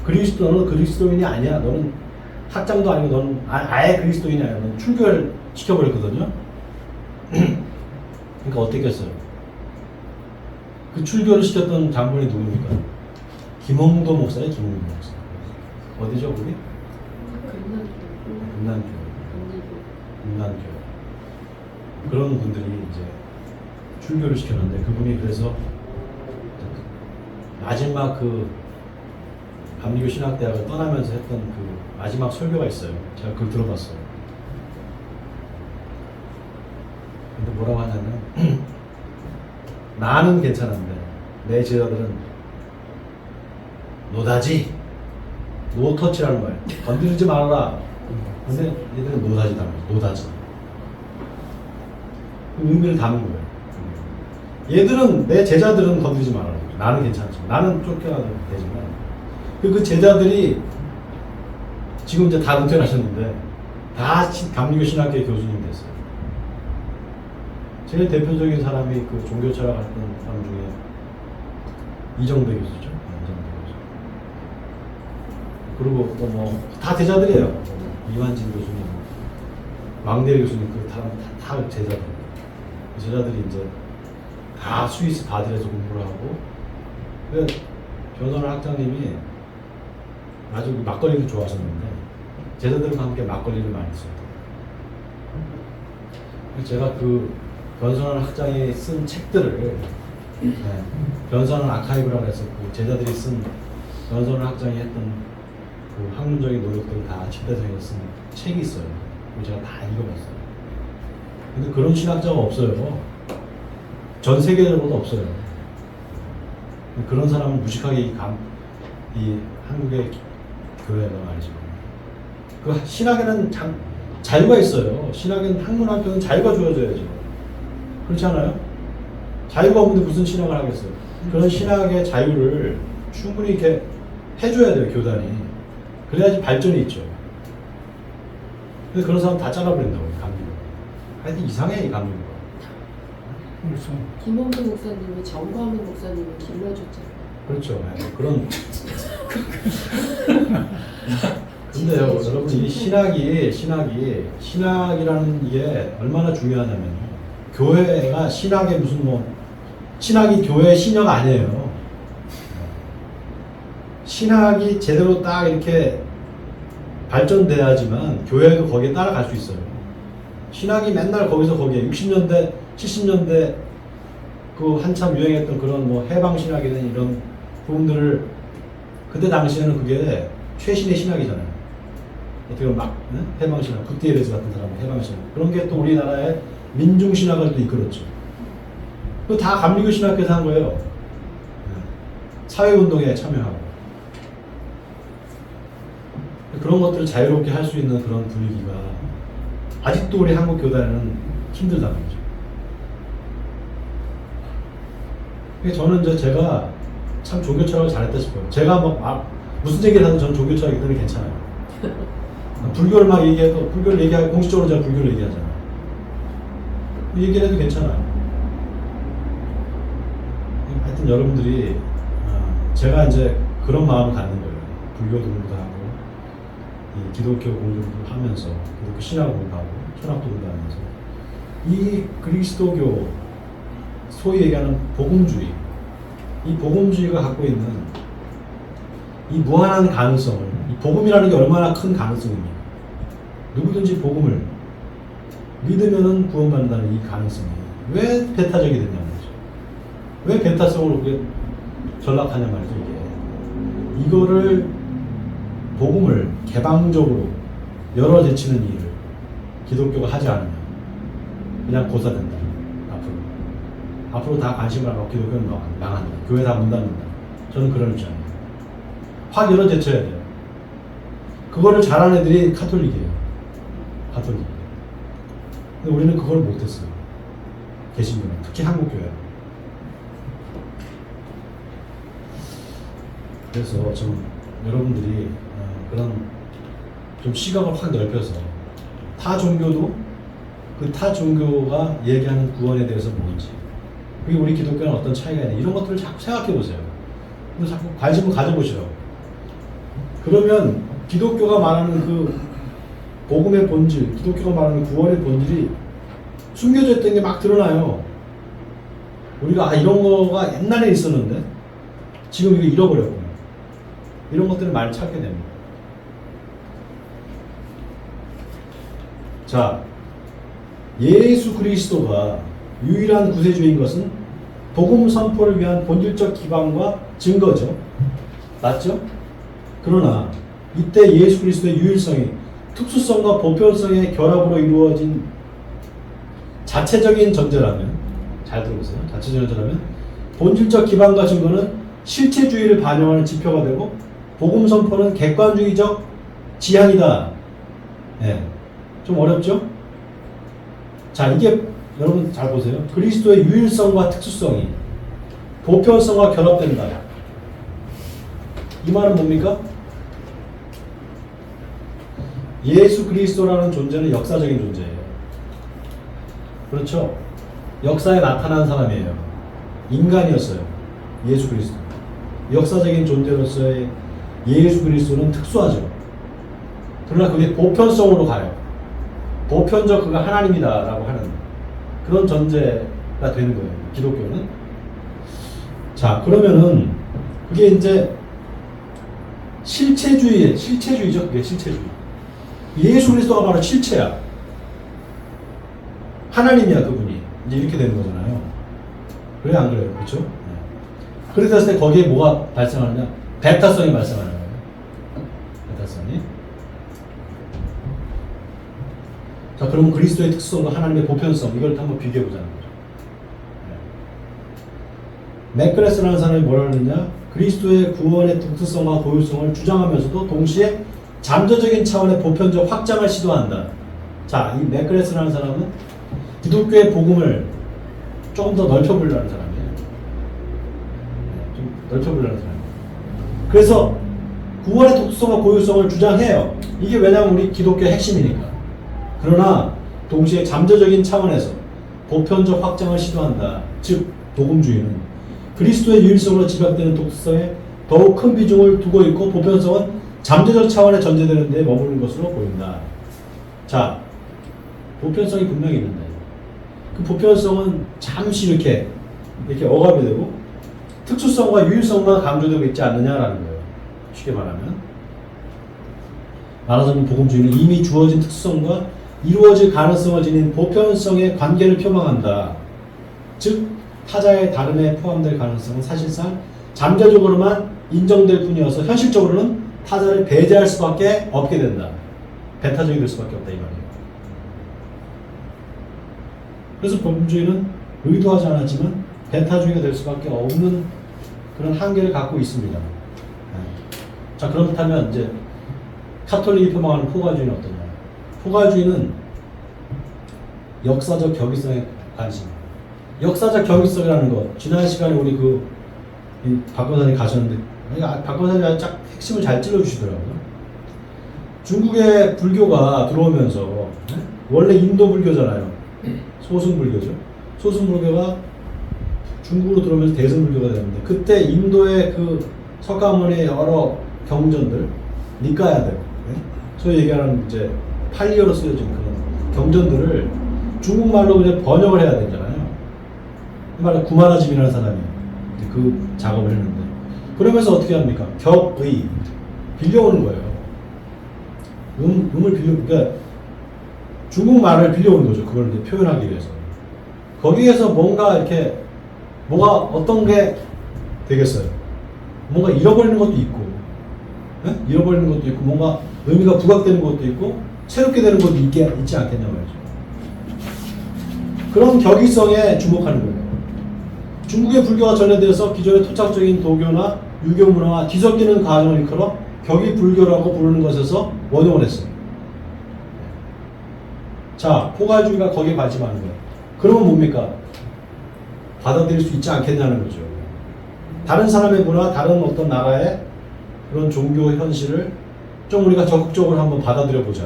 이제 너는 그리스도인이 아니야. 너는 학장도 아니고 너는 아예 그리스도인이 아니야. 너는 출교를 시켜버렸거든요. 그러니까 어떻게 했어요? 그 출교를 시켰던 장본이 누굽니까? 김홍도 목사예요. 김홍도 목사. 어디죠 거기? 금난교. 그런 분들이 이제 출교를 시켰는데 그분이 그래서 마지막 그 감리교 신학대학을 떠나면서 했던 그 마지막 설교가 있어요. 제가 그걸 들어봤어요. 근데 뭐라고 하냐면 나는 괜찮은데 내 제자들은 노다지, 노터치라는 말, 건드리지 말아라. 근데 얘들은 노다지다 말이야. 노다지. 그 의미를 담은 거예요. 얘들은 내 제자들은 건드리지 말아라. 나는 괜찮지만 나는 쫓겨나도 되지만 그 제자들이 지금 이제 다 은퇴를 하셨는데 다 감리교 신학교의 교수님 됐어요. 제일 대표적인 사람이 그 종교 철학했던 사람 중에 이정배 교수죠. 이정배 교수. 그리고 또 뭐 다 제자들이에요. 이완진 교수님, 왕대 교수님 다 제자들. 그 제자들이 이제 다 스위스 바들에서 공부를 하고, 그 변선한 학장님이 아주 막걸리를 좋아하셨는데 제자들과 함께 막걸리를 많이 썼어요. 제가 그 변선한 학장이 쓴 책들을 변선한 아카이브라고 해서 그 제자들이 쓴 변선한 학장이 했던 그 학문적인 노력들을 다 집대성에 쓴 책이 있어요. 제가 다 읽어봤어요. 근데 그런 신학자가 없어요. 전 세계적으로도 없어요. 그런 사람은 무식하게 이 한국의 교회가 말이죠. 그 신학에는 자유가 있어요. 신학에는 학문 한편은 자유가 주어져야죠. 그렇지 않아요? 자유가 없는데 무슨 신학을 하겠어요? 그런 신학의 자유를 충분히 이렇게 해줘야 돼요, 교단이. 그래야지 발전이 있죠. 근데 그런 사람 다 잘라버린다고, 감리교. 하여튼 이상해, 이 감리교가. 그래서 김원배 목사님이 정광훈 목사님을 길러줬잖아요. 그렇죠. 네, 그런. 근데요, 여러분, 이 신학이라는 게 얼마나 중요하냐면요. 교회가 신학의 무슨 신학이 교회의 신여가 아니에요. 신학이 제대로 딱 이렇게 발전돼야지만 교회도 거기에 따라갈 수 있어요. 신학이 맨날 거기서 거기에 60년대, 70년대 그 한참 유행했던 그런 해방 신학이나 이런 부분들을 그때 당시에는 그게 최신의 신학이잖아요. 어떻게 보면 해방 신학, 구티에레스 같은 사람은 해방 신학 그런 게 또 우리나라의 민중 신학을 또 이끌었죠. 그 다 감리교 신학교에서 한 거예요. 사회운동에 참여하고 그런 것들을 자유롭게 할 수 있는 그런 분위기가 아직도 우리 한국 교단에는 힘들다는 거죠. 저는 제가 참 종교 철학을 잘했다 싶어요. 제가 무슨 얘기를 하든 저는 종교 철학이기 때문에 괜찮아요. 불교를 막 얘기해도 불교를 얘기하고 공식적으로 제가 불교를 얘기하잖아요. 얘기를 해도 괜찮아요. 하여튼 여러분들이 제가 이제 그런 마음을 갖는 거예요. 불교도 공부하고 이 기독교 공부도 하면서 기독교 신학을 공부하고 철학도 공부하면서 이 그리스도교 소위 얘기하는 복음주의 이 복음주의가 갖고 있는 이 무한한 가능성을 이 복음이라는 게 얼마나 큰 가능성입니까? 누구든지 복음을 믿으면은 구원받는다는 이 가능성이 왜 배타적이 됐냐는 거죠. 왜 배타성으로 그게 전락하냐 말이죠. 이거를 복음을 개방적으로 열어제치는 일을 기독교가 하지 않으면 그냥 고사된다. 앞으로 다 관심을 안 갖고 기독교는 망한다. 교회 다 문 닫는다. 저는 그런 입장이에요. 확 열어제쳐야 돼요. 그거를 잘하는 애들이 카톨릭이에요. 카톨릭. 근데 우리는 그걸 못했어요. 개신교는. 특히 한국교회. 그래서 좀 여러분들이 그런 좀 시각을 확 넓혀서 타 종교도 그 타 종교가 얘기하는 구원에 대해서 뭔지 그리고 우리 기독교는 어떤 차이가 있냐 이런 것들을 자꾸 생각해 보세요. 그리고 자꾸 관심을 가져보시라고. 그러면 기독교가 말하는 그 복음의 본질, 기독교가 말하는 구원의 본질이 숨겨져 있던 게 막 드러나요. 우리가 이런 거가 옛날에 있었는데 지금 이거 잃어버렸구나. 이런 것들을 많이 찾게 됩니다. 자, 예수 그리스도가 유일한 구세주인 것은 복음 선포를 위한 본질적 기반과 증거죠. 맞죠? 그러나 이때 예수 그리스도의 유일성이 특수성과 보편성의 결합으로 이루어진 자체적인 존재라면 잘 들어보세요. 자체적인 존재라면 본질적 기반과 증거는 실체주의를 반영하는 지표가 되고 복음 선포는 객관주의적 지향이다. 네. 좀 어렵죠? 자, 이게 여러분 잘 보세요. 그리스도의 유일성과 특수성이 보편성과 결합된다. 이 말은 뭡니까? 예수 그리스도라는 존재는 역사적인 존재예요. 그렇죠? 역사에 나타난 사람이에요. 인간이었어요. 예수 그리스도. 역사적인 존재로서의 예수 그리스도는 특수하죠. 그러나 그게 보편성으로 가요. 보편적 그가 하나님이다라고 하는 그런 존재가 되는 거예요. 기독교는. 자, 그러면은 그게 이제 실체주의죠. 그게 실체주의. 예수 그리스도가 바로 실체야. 하나님이야, 그분이. 이제 이렇게 되는 거잖아요. 그래, 안 그래요? 그렇죠? 네. 그렇게 됐을 때 거기에 뭐가 발생하느냐? 배타성이 발생하는 거예요. 배타성이. 자, 그럼 그리스도의 특성과 하나님의 보편성, 이걸 한번 비교해 보자는 거죠. 네. 맥그레스라는 사람이 뭐라 그러느냐? 그리스도의 구원의 특수성과 고유성을 주장하면서도 동시에 잠재적인 차원의 보편적 확장을 시도한다. 자, 이 맥그레스라는 사람은 기독교의 복음을 조금 더 넓혀보려는 사람이에요. 좀 넓혀보려는 사람이에요. 그래서 구원의 독성과 고유성을 주장해요. 이게 왜냐하면 우리 기독교의 핵심이니까. 그러나 동시에 잠재적인 차원에서 보편적 확장을 시도한다. 즉 복음주의는 그리스도의 유일성으로 집약되는 독성에 더욱 큰 비중을 두고 있고 보편성은 잠재적 차원에 전제되는 데 머무는 것으로 보인다. 자, 보편성이 분명히 있는데 그 보편성은 잠시 이렇게 억압이 되고 특수성과 유일성만 강조되고 있지 않느냐라는 거예요. 쉽게 말하자면 복음주의는 이미 주어진 특수성과 이루어질 가능성을 지닌 보편성의 관계를 표방한다. 즉 타자의 다름에 포함될 가능성은 사실상 잠재적으로만 인정될 뿐이어서 현실적으로는 타자를 배제할 수밖에 없게 된다. 배타적이 될 수밖에 없다 이 말이에요. 그래서 복음주의는 의도하지 않았지만 배타주의가 될 수밖에 없는 그런 한계를 갖고 있습니다. 자, 그렇다면 이제 카톨릭이 표방하는 포괄주의는 어떠냐? 포괄주의는 역사적 격의성에 관심. 역사적 격의성이라는 것. 지난 시간에 우리 박 권사님 가셨는데 박 권사님이 아주 딱 핵심을 잘 찔러주시더라고요. 중국의 불교가 들어오면서 원래 인도 불교잖아요. 소승불교죠. 소승불교가 중국으로 들어오면서 대승불교가 되는데 그때 인도의 그 석가모니의 여러 경전들, 니까야들, 소위 얘기하는 이제 팔리어로 쓰여진 그런 경전들을 중국말로 그냥 번역을 해야 되잖아요. 그 말에 구마라짐이라는 사람이 그 작업을 했는데 그러면서 어떻게 합니까? 격의 빌려오는 거예요. 음을 그러니까 중국말을 빌려오는 거죠. 그걸 이제 표현하기 위해서. 거기에서 뭔가 이렇게 뭐가 어떤 게 되겠어요? 뭔가 잃어버리는 것도 있고, 잃어버리는 것도 있고, 뭔가 의미가 부각되는 것도 있고, 새롭게 되는 것도 있지 않겠냐 말이죠. 그런 격의성에 주목하는 거예요. 중국의 불교가 전해되어서 기존의 토착적인 도교나 유교 문화와 뒤섞이는 과정을 일컬어 격의 불교라고 부르는 것에서 원용을 했어요. 자, 포괄주의가 거기에 관심하는 거예요. 그러면 뭡니까? 받아들일 수 있지 않겠냐는 거죠. 다른 사람의 문화, 다른 어떤 나라의 그런 종교 현실을 좀 우리가 적극적으로 한번 받아들여 보자.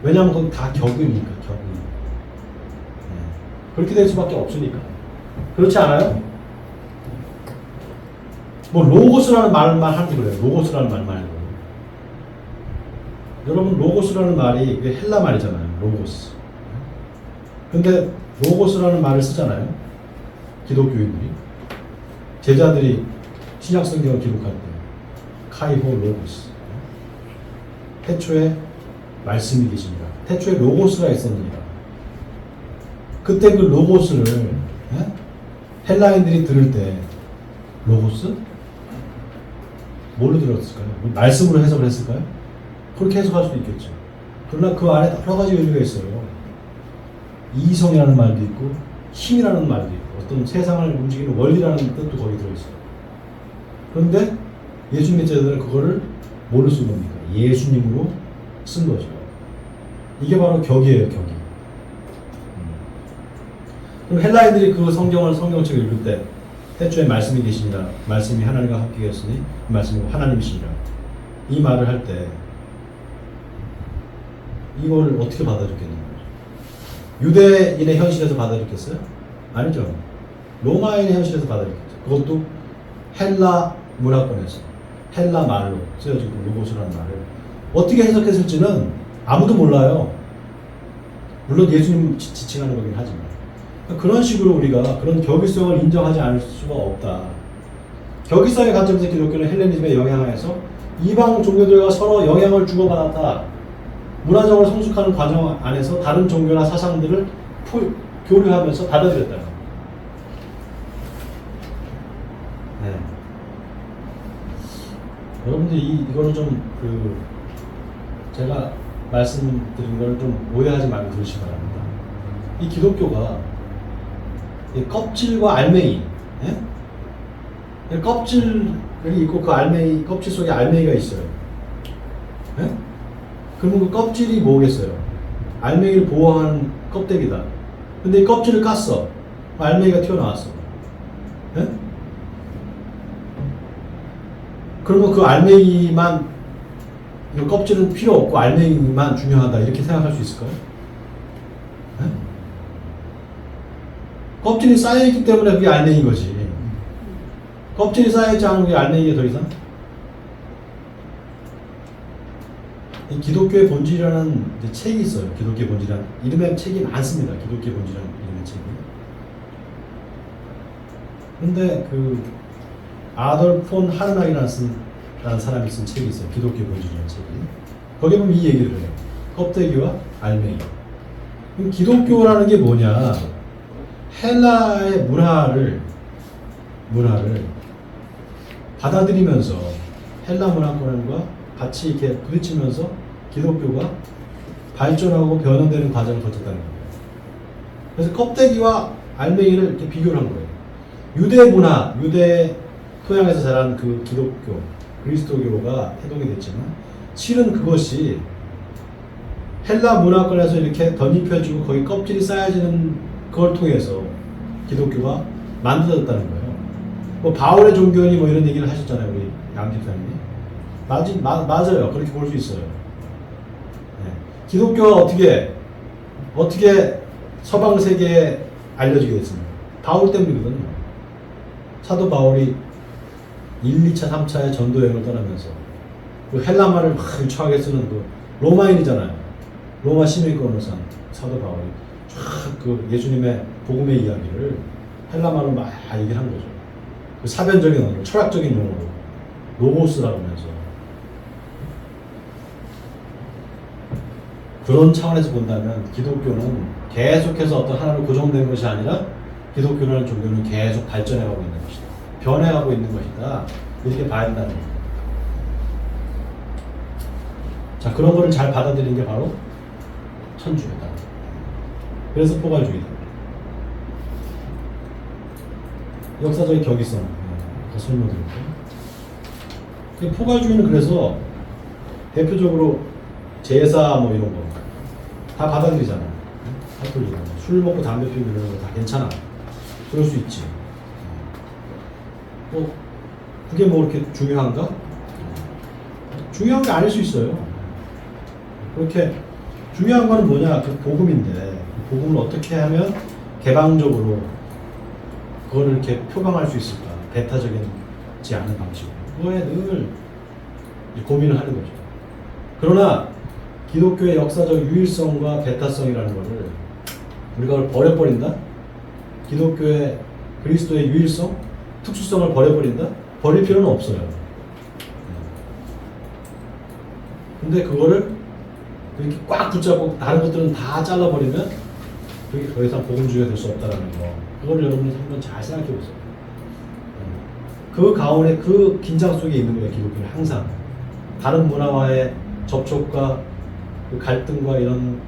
왜냐하면 그건 다 격의니까, 격의. 그렇게 될 수밖에 없으니까. 그렇지 않아요? 뭐 로고스라는 말만 하면 그래요. 로고스라는 말만 해도. 여러분 로고스라는 말이 헬라 말이잖아요. 로고스. 근데 로고스라는 말을 쓰잖아요. 기독교인들이. 제자들이 신약성경을 기록할 때 카이호 로고스. 태초에 말씀이 계십니다. 태초에 로고스가 있었느니라. 그때 그 로고스를 헬라인들이 들을 때 로고스? 뭘로 들었을까요? 말씀으로 해석을 했을까요? 그렇게 해석할 수도 있겠죠. 그러나 그 안에 여러 가지 의미가 있어요. 이성이라는 말도 있고 힘이라는 말도 있고 어떤 세상을 움직이는 원리라는 뜻도 거기 들어있어요. 그런데 예수님의 제자들은 그거를 뭘로 쓴 겁니까? 예수님으로 쓴 거죠. 이게 바로 격이에요, 격이. 그럼 헬라인들이 그 성경책을 읽을 때 태초에 말씀이 계시니라 말씀이 하나님과 함께 계셨으니 그 말씀이 하나님이시니라 이 말을 할 때 이걸 어떻게 받아들였겠냐는 거죠. 유대인의 현실에서 받아들였겠어요? 아니죠. 로마인의 현실에서 받아들였겠죠. 그것도 헬라 문화권에서 헬라 말로 쓰여진 그 로고스라는 말을 어떻게 해석했을지는 아무도 몰라요. 물론 예수님 지칭하는 거긴 하지만 그런 식으로 우리가 그런 격의성을 인정하지 않을 수가 없다. 격의성의 관점에서 기독교는 헬레니즘의 영향하에서 이방 종교들과 서로 영향을 주고받았다. 문화적으로 성숙하는 과정 안에서 다른 종교나 사상들을 교류하면서 받아들였다. 네. 여러분들 이거는 좀 제가 말씀드린 걸 좀 오해하지 말고 들으시기 바랍니다. 이 기독교가 껍질과 알맹이, 껍질이 있고 그 알맹이, 껍질 속에 알맹이가 있어요. 그러면 그 껍질이 뭐겠어요? 알맹이를 보호하는 껍데기다. 근데 이 껍질을 깠어. 알맹이가 튀어나왔어. 그러면 그 알맹이만, 이 껍질은 필요 없고 알맹이만 중요하다 이렇게 생각할 수 있을까요? 네? 껍질이 쌓여있기 때문에 그게 알맹이인 거지. 껍질이 쌓여있지 않은 게 알맹이가 더 이상? 이 기독교의 본질이라는 이제 책이 있어요. 기독교의 본질이라는 이름의 책이 많습니다. 기독교의 본질이라는 이름의 책이. 근데 그 아돌프 폰 하르락이라는 사람이 쓴 책이 있어요. 기독교의 본질이라는 책이. 거기 보면 이 얘기를 해요. 껍데기와 알맹이. 그럼 기독교라는 게 뭐냐? 헬라의 문화를 받아들이면서 헬라 문화권과 같이 이렇게 부딪히면서 기독교가 발전하고 변형되는 과정을 거쳤다는 거예요. 그래서 껍데기와 알맹이를 이렇게 비교를 한 거예요. 유대 문화, 유대 토양에서 자란 그 기독교, 그리스도교가 해동이 됐지만 실은 그것이 헬라 문화권에서 이렇게 덧입혀지고 거기 껍질이 쌓여지는 그걸 통해서 기독교가 만들어졌다는 거예요. 뭐 바울의 종교니 뭐 이런 얘기를 하셨잖아요, 우리 양 집사님이. 맞아요. 그렇게 볼 수 있어요. 네. 기독교가 어떻게 서방 세계에 알려지게 됐습니까? 바울 때문이거든요. 사도 바울이 1, 2차, 3차의 전도 여행을 떠나면서 그 헬라말을 막 유창하게 쓰는 그 로마인이잖아요. 로마 시민권을 산 사도 바울이 쫙 그 예수님의 복음의 이야기를 헬라말로 막 얘기를 한 거죠. 그 사변적인 언어, 철학적인 용어로 로고스라고 하면서 그런 차원에서 본다면 기독교는 계속해서 어떤 하나로 고정된 것이 아니라 기독교라는 종교는 계속 발전해가고 있는 것이다. 변해가고 있는 것이다. 이렇게 봐야 된다는 겁니다. 자, 그런 거를 잘 받아들이는 게 바로 천주교다. 그래서 포괄주의다. 역사적인 격의성 설명드리고 포괄주의는 그래서 대표적으로 제사 뭐 이런 거 다 받아들이잖아요. 카톨릭은 술 먹고 담배 피우고 이런 거 다 괜찮아. 그럴 수 있지. 뭐 그게 뭐 그렇게 중요한가? 중요한 게 아닐 수 있어요. 그렇게 중요한 거는 뭐냐? 그 복음인데 그 복음을 어떻게 하면 개방적으로 그거를 이렇게 표방할 수 있을까? 배타적이지 않은 방식으로. 그거에 늘 고민을 하는 거죠. 그러나 기독교의 역사적 유일성과 배타성이라는 것을 우리가 그걸 버려버린다? 기독교의 그리스도의 유일성, 특수성을 버려버린다? 버릴 필요는 없어요. 근데 그거를 이렇게 꽉 붙잡고 다른 것들은 다 잘라버리면 그게 더 이상 복음주의가 될 수 없다는 거. 그거를 여러분이 한번 잘 생각해 보세요. 그 가운데 그 긴장 속에 있는 거예요. 기독교는 항상 다른 문화와의 접촉과 그 갈등과 이런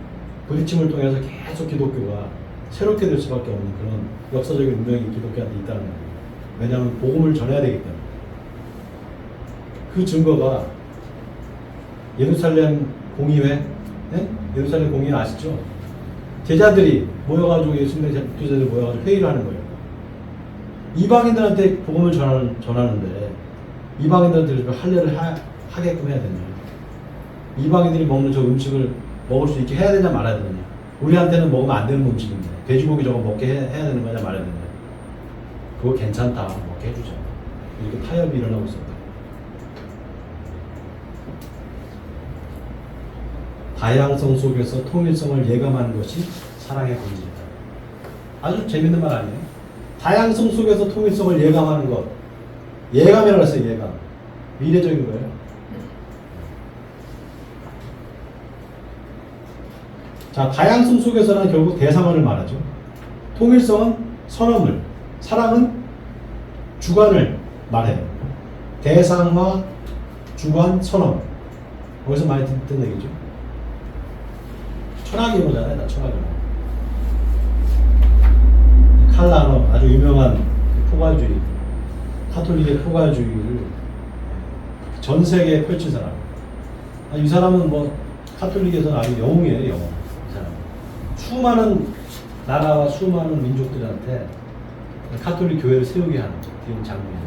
부딪힘을 통해서 계속 기독교가 새롭게 될 수밖에 없는 그런 역사적인 운명이 기독교한테 있다는 거예요. 왜냐하면 복음을 전해야 되기 때문에. 그 증거가 예루살렘 공의회, 네? 예루살렘 공의회 아시죠? 제자들이 모여가지고 예수님의 제자들이 모여가지고 회의를 하는 거예요. 이방인들한테 복음을 전하는데 이방인들한테 할례를 하게끔 해야 되냐? 이방인들이 먹는 저 음식을 먹을 수 있게 해야 되냐 말아야 되냐? 우리한테는 먹으면 안 되는 음식인데 돼지고기 저거 먹게 해야 되는 거냐 말아야 되냐? 그거 괜찮다 먹게 해주자. 이렇게 타협이 일어나고 있었다. 다양성 속에서 통일성을 예감하는 것이 사랑의 본질이다. 아주 재밌는 말 아니에요? 다양성 속에서 통일성을 예감하는 것. 예감이라고 했어요. 예감. 미래적인 거예요. 자, 다양성 속에서는 결국 대상어를 말하죠. 통일성은 선언을, 사랑은 주관을 말해요. 대상화, 주관, 선언. 거기서 많이 듣는 얘기죠. 철학 용어잖아요. 다 철학 용어. 칼라노, 아주 유명한 포괄주의, 카톨릭의 포괄주의를 전 세계에 펼친 사람. 이 사람은 뭐 카톨릭에서는 아주 영웅이에요, 영웅. 이 사람. 수많은 나라와 수많은 민족들한테 카톨릭 교회를 세우게 하는 그런 장면이죠.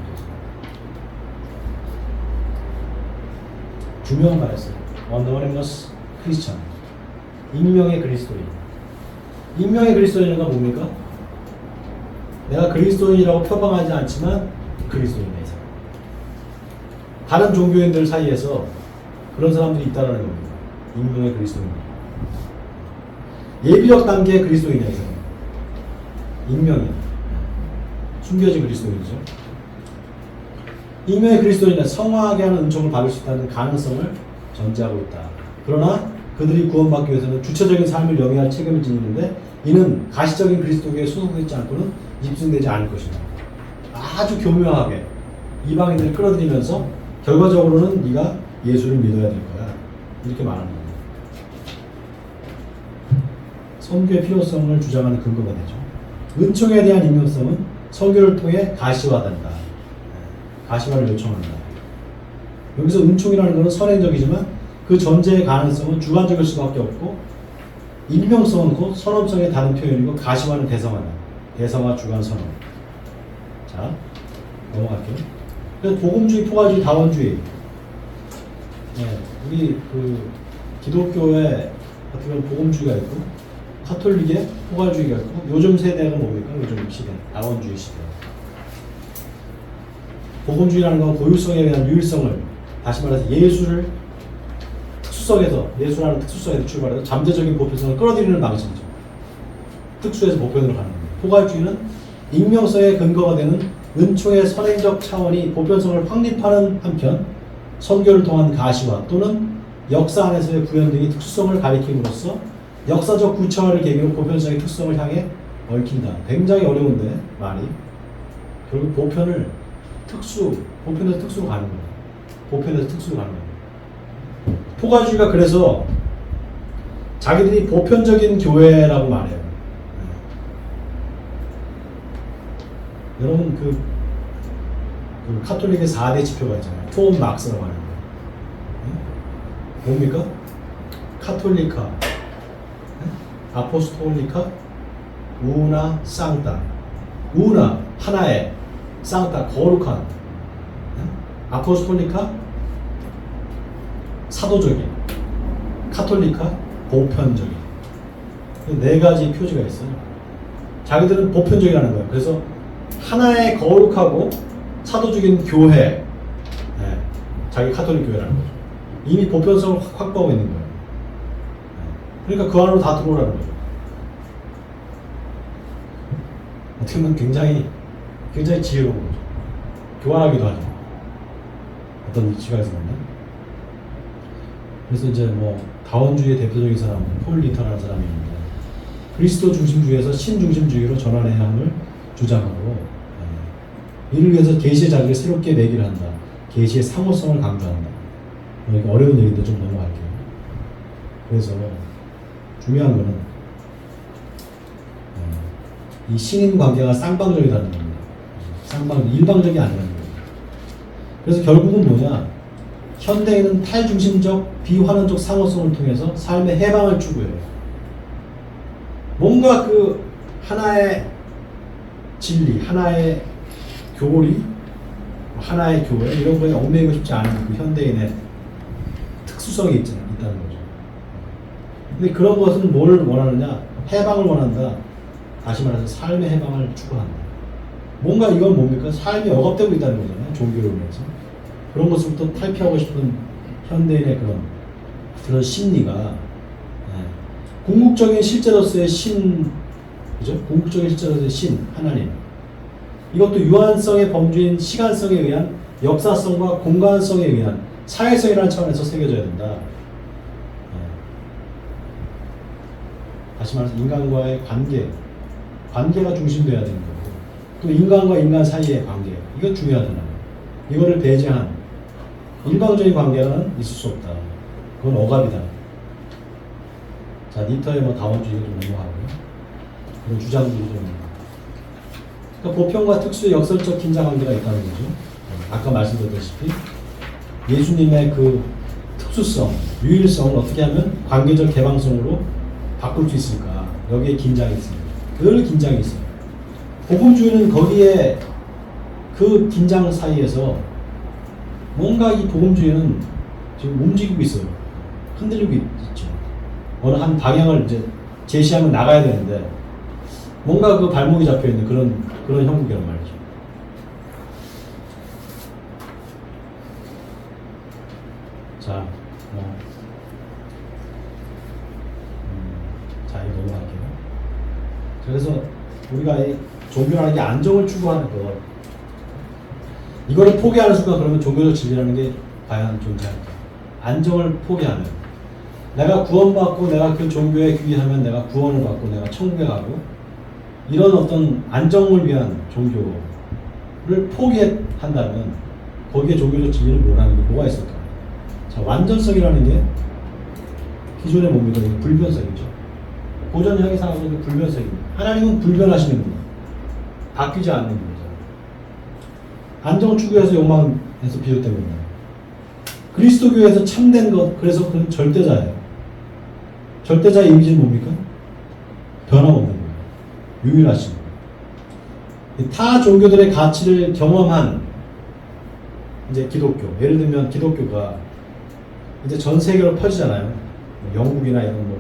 두명말했어요. Anonymous Christian. 익명의 그리스도인. 익명의 그리스도인은 뭡니까? 내가 그리스도인이라고 표방하지 않지만 그리스도인의 사람. 다른 종교인들 사이에서 그런 사람들이 있다는 겁니다. 익명의 그리스도인. 예비적 단계의 그리스도인이야, 이 사람. 익명이. 숨겨진 그리스도인이죠. 익명의 그리스도인은 성화하게 하는 은총을 받을 수 있다는 가능성을 전제하고 있다. 그러나 그들이 구원받기 위해서는 주체적인 삶을 영위할 책임을 지니는데 이는 가시적인 그리스도교에 소속되지 않고는 입증되지 않을 것이다. 아주 교묘하게 이방인들을 끌어들이면서 결과적으로는 네가 예수를 믿어야 될 거야. 이렇게 말하는 겁니다. 선교의 필요성을 주장하는 근거가 되죠. 은총에 대한 익명성은 선교를 통해 가시화된다. 가시화를 요청한다. 여기서 은총이라는 것은 선행적이지만 그 전제의 가능성은 주관적일 수밖에 없고 익명성은 곧 선언성의 다른 표현이고 가시화는 대성화다. 대성화, 주관, 선언. 자, 넘어갈게요. 그래서 복음주의, 포괄주의, 다원주의. 네, 우리 그 기독교에 어떻게 보면 복음주의가 있고 카톨릭에 포괄주의가 있고 요즘 세대가 뭡니까? 요즘 시대, 다원주의 시대. 복음주의라는 건 고유성에 대한 유일성을, 다시 말해서 예수를 특수성에서, 예수라는 특수성에서 출발해서 잠재적인 보편성을 끌어들이는 방식이죠. 특수에서 보편으로 가는 겁니다. 포괄주의는 익명성의 근거가 되는 은총의 선행적 차원이 보편성을 확립하는 한편 선교를 통한 가시화 또는 역사 안에서의 구현 등이 특수성을 가리킴으로써 역사적 구체화를 계기로 보편성의 특성을 향해 얽힌다. 굉장히 어려운데 말이 결국 보편에서 특수로 가는 거예요. 보편에서 특수로 가는 거예요. 포괄주의가 그래서 자기들이 보편적인 교회라고 말해요. 여러분 그 카톨릭의 4대 지표가 있잖아요. 톰 막스라고 하는 거예요. 뭡니까? 카톨리카, 아포스톨리카, 우나, 쌍따. 우나 하나의, 쌍따 거룩한, 아포스톨리카 사도적인, 카톨리카 보편적인. 네 가지 표지가 있어요. 자기들은 보편적이라는 거예요. 그래서 하나의 거룩하고 사도적인 교회, 네, 자기 카톨릭 교회라는 거죠. 이미 보편성을 확보하고 있는 거예요. 그러니까 그 안으로 다 들어오라는 거죠. 어떻게 보면 굉장히 지혜로운 거죠. 교환하기도 하죠. 어떤 시각에서 보면. 그래서 이제 뭐 다원주의의 대표적인 사람은 폴 리터라는 사람이 있는데 그리스도 중심주의에서 신중심주의로 전환해야 함을 주장하고 이를 위해서 계시의 자리를 새롭게 매기를 한다. 계시의 상호성을 강조한다. 이게 어려운 얘기인데 좀 넘어갈게요. 그래서 중요한 거는 이 신인 관계가 쌍방적이라는 겁니다. 일방적이 아니라는 거예요. 그래서 결국은 뭐냐? 현대인은 탈중심적 비환원적 상호성을 통해서 삶의 해방을 추구해요. 뭔가 그 하나의 진리, 하나의 교리, 하나의 교회 이런 거에 얽매이고 싶지 않은 그 현대인의 특수성이 있다는 거죠. 근데 그런 것은 뭘 원하느냐? 해방을 원한다. 다시 말해서 삶의 해방을 추구한다. 뭔가 이건 뭡니까? 삶이 억압되고 있다는 거잖아요. 종교로 인해서. 그런 것부터 탈피하고 싶은 현대인의 그런 심리가 궁극적인 실제로서의 그죠? 궁극적인 실제로서의 하나님. 이것도 유한성의 범주인 시간성에 의한 역사성과 공간성에 의한 사회성이라는 차원에서 새겨져야 된다. 다시 말해서 인간과의 관계가 중심되어야 되는 거고, 또 인간과 인간 사이의 관계, 이거 중요하잖아요. 이거를 배제한 일방적인 관계는 있을 수 없다. 그건 억압이다. 자, 니터의 뭐 다원주의가 좀 넘어가고요. 그런 주장들이 좀. 그러니까 보편과 특수의 역설적 긴장 관계가 있다는 거죠. 아까 말씀드렸다시피 예수님의 그 특수성, 유일성을 어떻게 하면 관계적 개방성으로 바꿀 수 있을까? 여기에 긴장이 있습니다. 늘 긴장이 있어요. 복음주의는 거기에 그 긴장 사이에서 뭔가 이 복음주의는 지금 움직이고 있어요. 흔들리고 있죠. 어느 한 방향을 이제 제시하면 나가야 되는데 뭔가 그 발목이 잡혀 있는 그런 형국이란 말이죠. 자, 자, 이거 넘어갈게요. 그래서 우리가 이 종교라는 게 안정을 추구하는 것, 이거를 포기하는 순간 그러면 종교적 진리라는 게 과연 존재할까? 안정을 포기하면, 내가 구원받고 내가 그 종교에 귀의하면 내가 구원을 받고 내가 천국에 가고, 이런 어떤 안정을 위한 종교를 포기한다면 거기에 종교적 진리를 논하는 게 뭐가 있을까? 자, 완전성이라는 게 기존의 못 믿는 불변성이죠. 고전형이 상하는 게 불변성입니다. 하나님은 불변하시는 분, 바뀌지 않는 분이죠. 안정을 추구해서 욕망에서 비롯된 겁니다. 그리스도교에서 참된 것, 그래서 그는 절대자예요. 절대자의 이미지는 뭡니까? 변함없는 거예요. 유일하신 거예요. 타 종교들의 가치를 경험한 이제 기독교, 예를 들면 기독교가 이제 전 세계로 퍼지잖아요. 뭐 영국이나 이런 뭐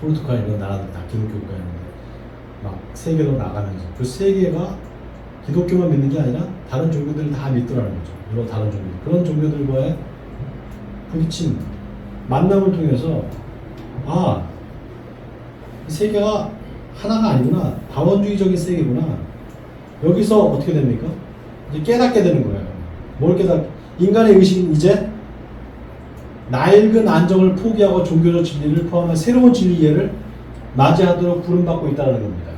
포르투갈 이런 나라들 다 기독교가 있는데 막 세계로 나가면서 그 세계가 기독교만 믿는 게 아니라 다른 종교들을 다 믿더라는 거죠. 여러 다른 종교들, 그런 종교들과의 부딪힘, 만남을 통해서 이 세계가 하나가 아니구나, 다원주의적인 세계구나. 여기서 어떻게 됩니까? 이제 깨닫게 되는 거예요. 뭘 인간의 의식은 이제 낡은 안정을 포기하고 종교적 진리를 포함한 새로운 진리 이해를 맞이하도록 부름받고 있다는 겁니다.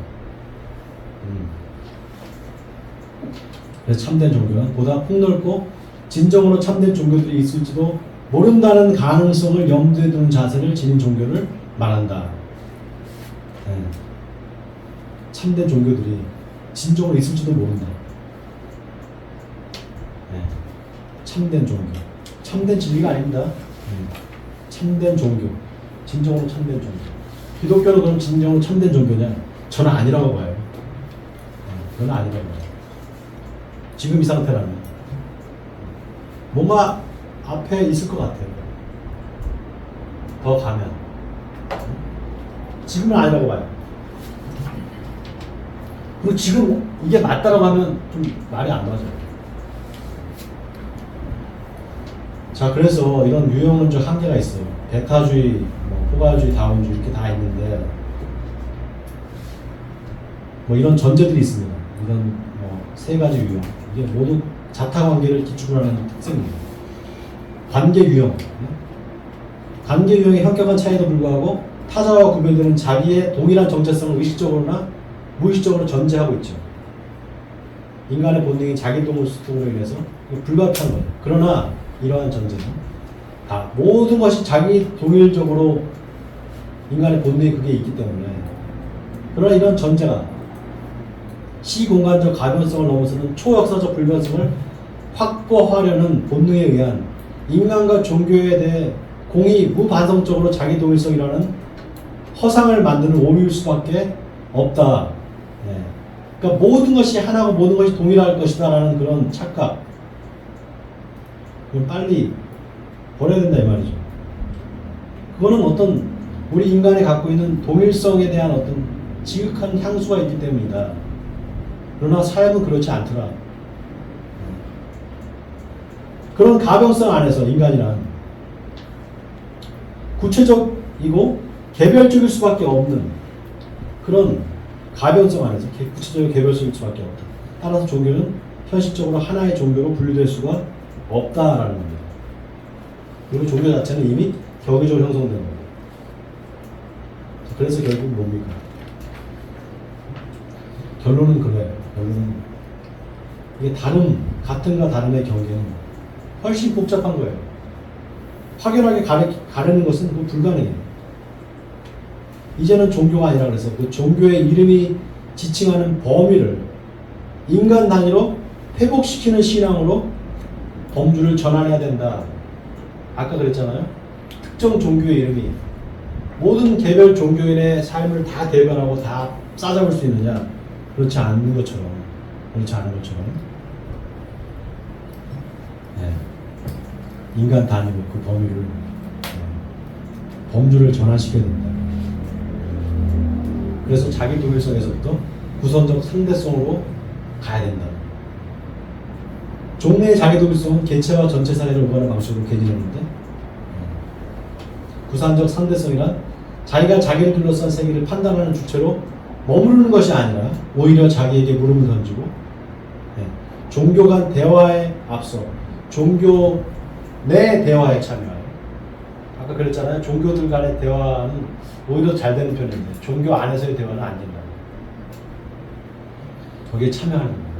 그래서 참된 종교는 보다 폭넓고 진정으로 참된 종교들이 있을지도 모른다는 가능성을 염두에 두는 자세를 지닌 종교를 말한다. 참된 종교들이 진정으로 있을지도 모른다. 참된 종교. 참된 진리가 아닙니다. 참된 종교. 진정으로 참된 종교. 기독교는 그럼 진정으로 참된 종교냐? 저는 아니라고 봐요. 저는 아니라고 봐요. 지금 이 상태라면. 뭔가 앞에 있을 것 같아요. 더 가면. 지금은 아니라고 봐요. 그리고 지금 이게 맞다라고 하면 좀 말이 안 맞아요. 자, 그래서 이런 유형론적 한계가 있어요. 베타주의, 포괄주의, 다원주의 이렇게 다 있는데 이런 전제들이 있습니다. 이런 세 가지 유형. 이게 모두 자타관계를 기초로 하는 특징입니다. 관계 유형. 관계 유형의 현격한 차이도 불구하고 타자와 구별되는 자기의 동일한 정체성을 의식적으로나 무의식적으로 전제하고 있죠. 인간의 본능이 자기 동물수통으로 인해서 불가피한 거예요. 그러나 이러한 전제는 다 모든 것이 자기 동일적으로 인간의 본능이 그게 있기 때문에, 그러나 이런 전제가 시공간적 가변성을 넘어서는 초역사적 불변성을 확보하려는 본능에 의한 인간과 종교에 대해 공의 무반성적으로 자기 동일성이라는 허상을 만드는 오류일 수밖에 없다. 그러니까 모든 것이 하나고 모든 것이 동일할 것이다라는 그런 착각, 그건 빨리 버려야 된다 이 말이죠. 그거는 어떤 우리 인간이 갖고 있는 동일성에 대한 어떤 지극한 향수가 있기 때문이다. 그러나 삶은 그렇지 않더라. 그런 가변성 안에서 인간이란 구체적이고 개별적일 수밖에 없는 그런 가변성 안에서 구체적이고 개별적일 수밖에 없다. 따라서 종교는 현실적으로 하나의 종교로 분류될 수가 없다라는 겁니다. 그리고 종교 자체는 이미 경외적으로 형성된 겁니다. 그래서 결국 뭡니까? 결론은 그래요. 결론은 이게 같은가 다름의 경계는 훨씬 복잡한 거예요. 확연하게 가르는 것은 불가능해요. 이제는 종교가 아니라 그래서 그 종교의 이름이 지칭하는 범위를 인간 단위로 회복시키는 신앙으로 범주를 전환해야 된다. 아까 그랬잖아요. 특정 종교의 이름이 모든 개별 종교인의 삶을 다 대변하고 다 싸잡을 수 있느냐? 그렇지 않은 것처럼. 네. 인간 단위로 그 범위를 범주를 전환시켜야 된다. 그래서 자기 독일성에서부터 구선적 상대성으로 가야 된다. 종래의 자기 독일성은 개체와 전체 사회를 오가는 방식으로 개진했는데 구산적 상대성이란 자기가 자기를 둘러싼 세계를 판단하는 주체로 머무르는 것이 아니라 오히려 자기에게 물음을 던지고 종교 간 대화에 앞서 종교 내 대화에 참여하여 아까 그랬잖아요. 종교들 간의 대화는 오히려 잘 되는 편인데 종교 안에서의 대화는 안 된다. 거기에 참여하는 겁니다.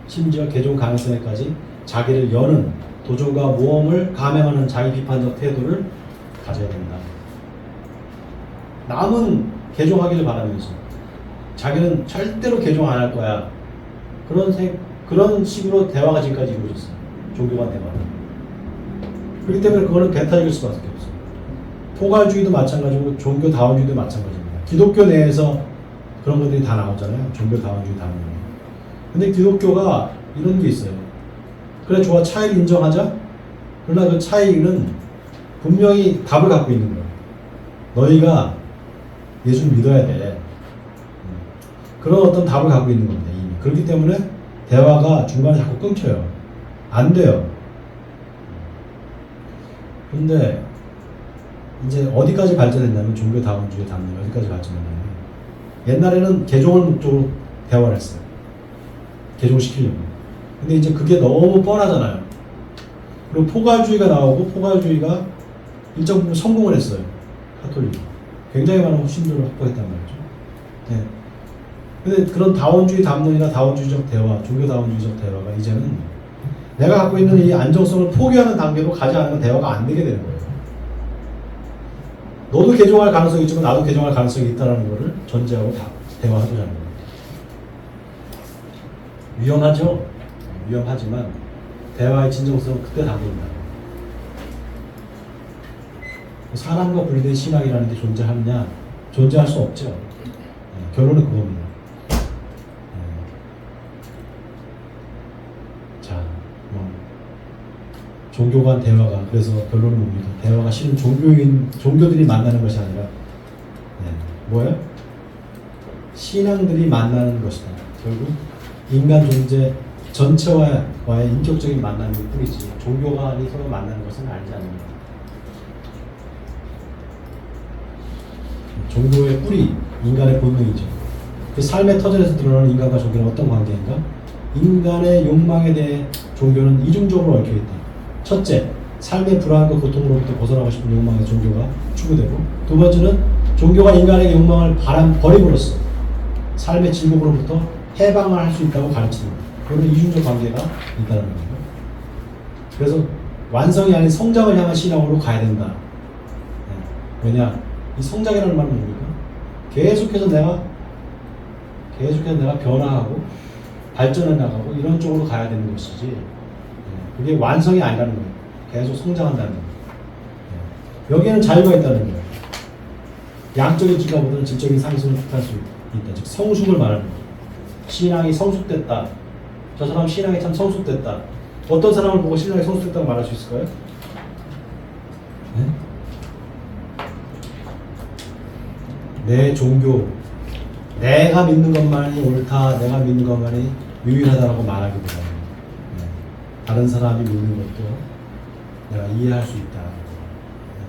심지어 개종 가능성에까지 자기를 여는 도전과 모험을 감행하는 자기 비판적 태도를 가져야 된다. 남은 개종하기를 바라면서 자기는 절대로 개종 안 할 거야. 그런 식으로 대화가 지금까지 이루어졌어요. 종교 간 대화는. 그렇기 때문에 그거는 배타적일 수밖에 없어요. 포괄주의도 마찬가지고 종교다원주의도 마찬가지입니다. 기독교 내에서 그런 것들이 다 나오잖아요. 종교다원주의 다원주의. 근데 기독교가 이런 게 있어요. 그래 좋아, 차이를 인정하자. 그러나 그 차이는 분명히 답을 갖고 있는 거예요. 너희가 예수를 믿어야 돼. 그런 어떤 답을 갖고 있는 겁니다. 이미. 그렇기 때문에 대화가 중간에 자꾸 끊겨요. 안 돼요. 그런데 이제 어디까지 발전했냐면 종교다원주의 담론이 어디까지 발전했냐면 옛날에는 개종을 목적으로 대화를 했어요. 개종시키려고. 근데 이제 그게 너무 뻔하잖아요. 그리고 포괄주의가 나오고 포괄주의가 일정 부분 성공을 했어요. 카톨릭이. 굉장히 많은 신도를 확보했단 말이죠. 네. 근데 그런 다원주의 담론이나 다원주의적 대화, 종교다원주의적 대화가 이제는 내가 갖고 있는 이 안정성을 포기하는 단계로 가지 않으면 대화가 안 되게 되는 거예요. 너도 개종할 가능성이 있지만 나도 개종할 가능성이 있다는 거를 전제하고 다 대화하자는 거예요. 위험하죠? 위험하지만 대화의 진정성은 그때 담깁니다. 사람과 분리된 신앙이라는 게 존재하느냐? 존재할 수 없죠. 네, 결론은 그겁니다. 자, 종교 간 대화가 그래서 결론은 뭡니까? 대화가 실은 종교들이 만나는 것이 아니라 뭐예요? 신앙들이 만나는 것이다. 결국 인간 존재 전체와의 인격적인 만남일 뿐이지 종교 간이 서로 만나는 것은 아니지 않습니다. 종교의 뿌리, 인간의 본능이죠. 그 삶의 터전에서 드러나는 인간과 종교는 어떤 관계인가? 인간의 욕망에 대해 종교는 이중적으로 얽혀있다. 첫째, 삶의 불안과 고통으로부터 벗어나고 싶은 욕망에 종교가 추구되고, 두 번째는 종교가 인간의 욕망을 버림으로써 삶의 질곡으로부터 해방을 할 수 있다고 가르치는 그런 이중적 관계가 있다는 겁니다. 그래서 완성이 아닌 성장을 향한 신앙으로 가야 된다. 왜냐? 이 성장이라는 말은 뭡니까? 계속해서 내가 변화하고 발전해 나가고 이런 쪽으로 가야 되는 것이지 그게 완성이 아니라는 거예요. 계속 성장한다는 거예요. 여기에는 자유가 있다는 거예요. 양적인 증가보다는 질적인 상승을 뜻할 수 있다. 즉 성숙을 말하는 거예요. 신앙이 성숙됐다. 저 사람 신앙이 참 성숙됐다. 어떤 사람을 보고 신앙이 성숙됐다고 말할 수 있을까요? 네? 내 종교, 내가 믿는 것만이 옳다, 내가 믿는 것만이 유일하다라고 말하기보다는 다른 사람이 믿는 것도 내가 이해할 수 있다.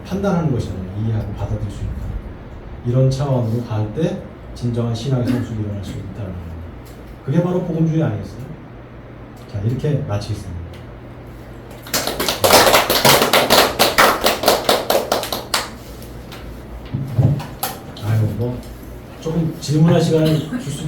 판단하는 것이잖아요. 이해하고 받아들일 수 있다. 이런 차원으로 갈 때 진정한 신앙의 성숙이 일어날 수 있다는 거예요. 그게 바로 복음주의 아니겠어요? 자, 이렇게 마치겠습니다. 아유, 조금 질문할 시간을 줄 수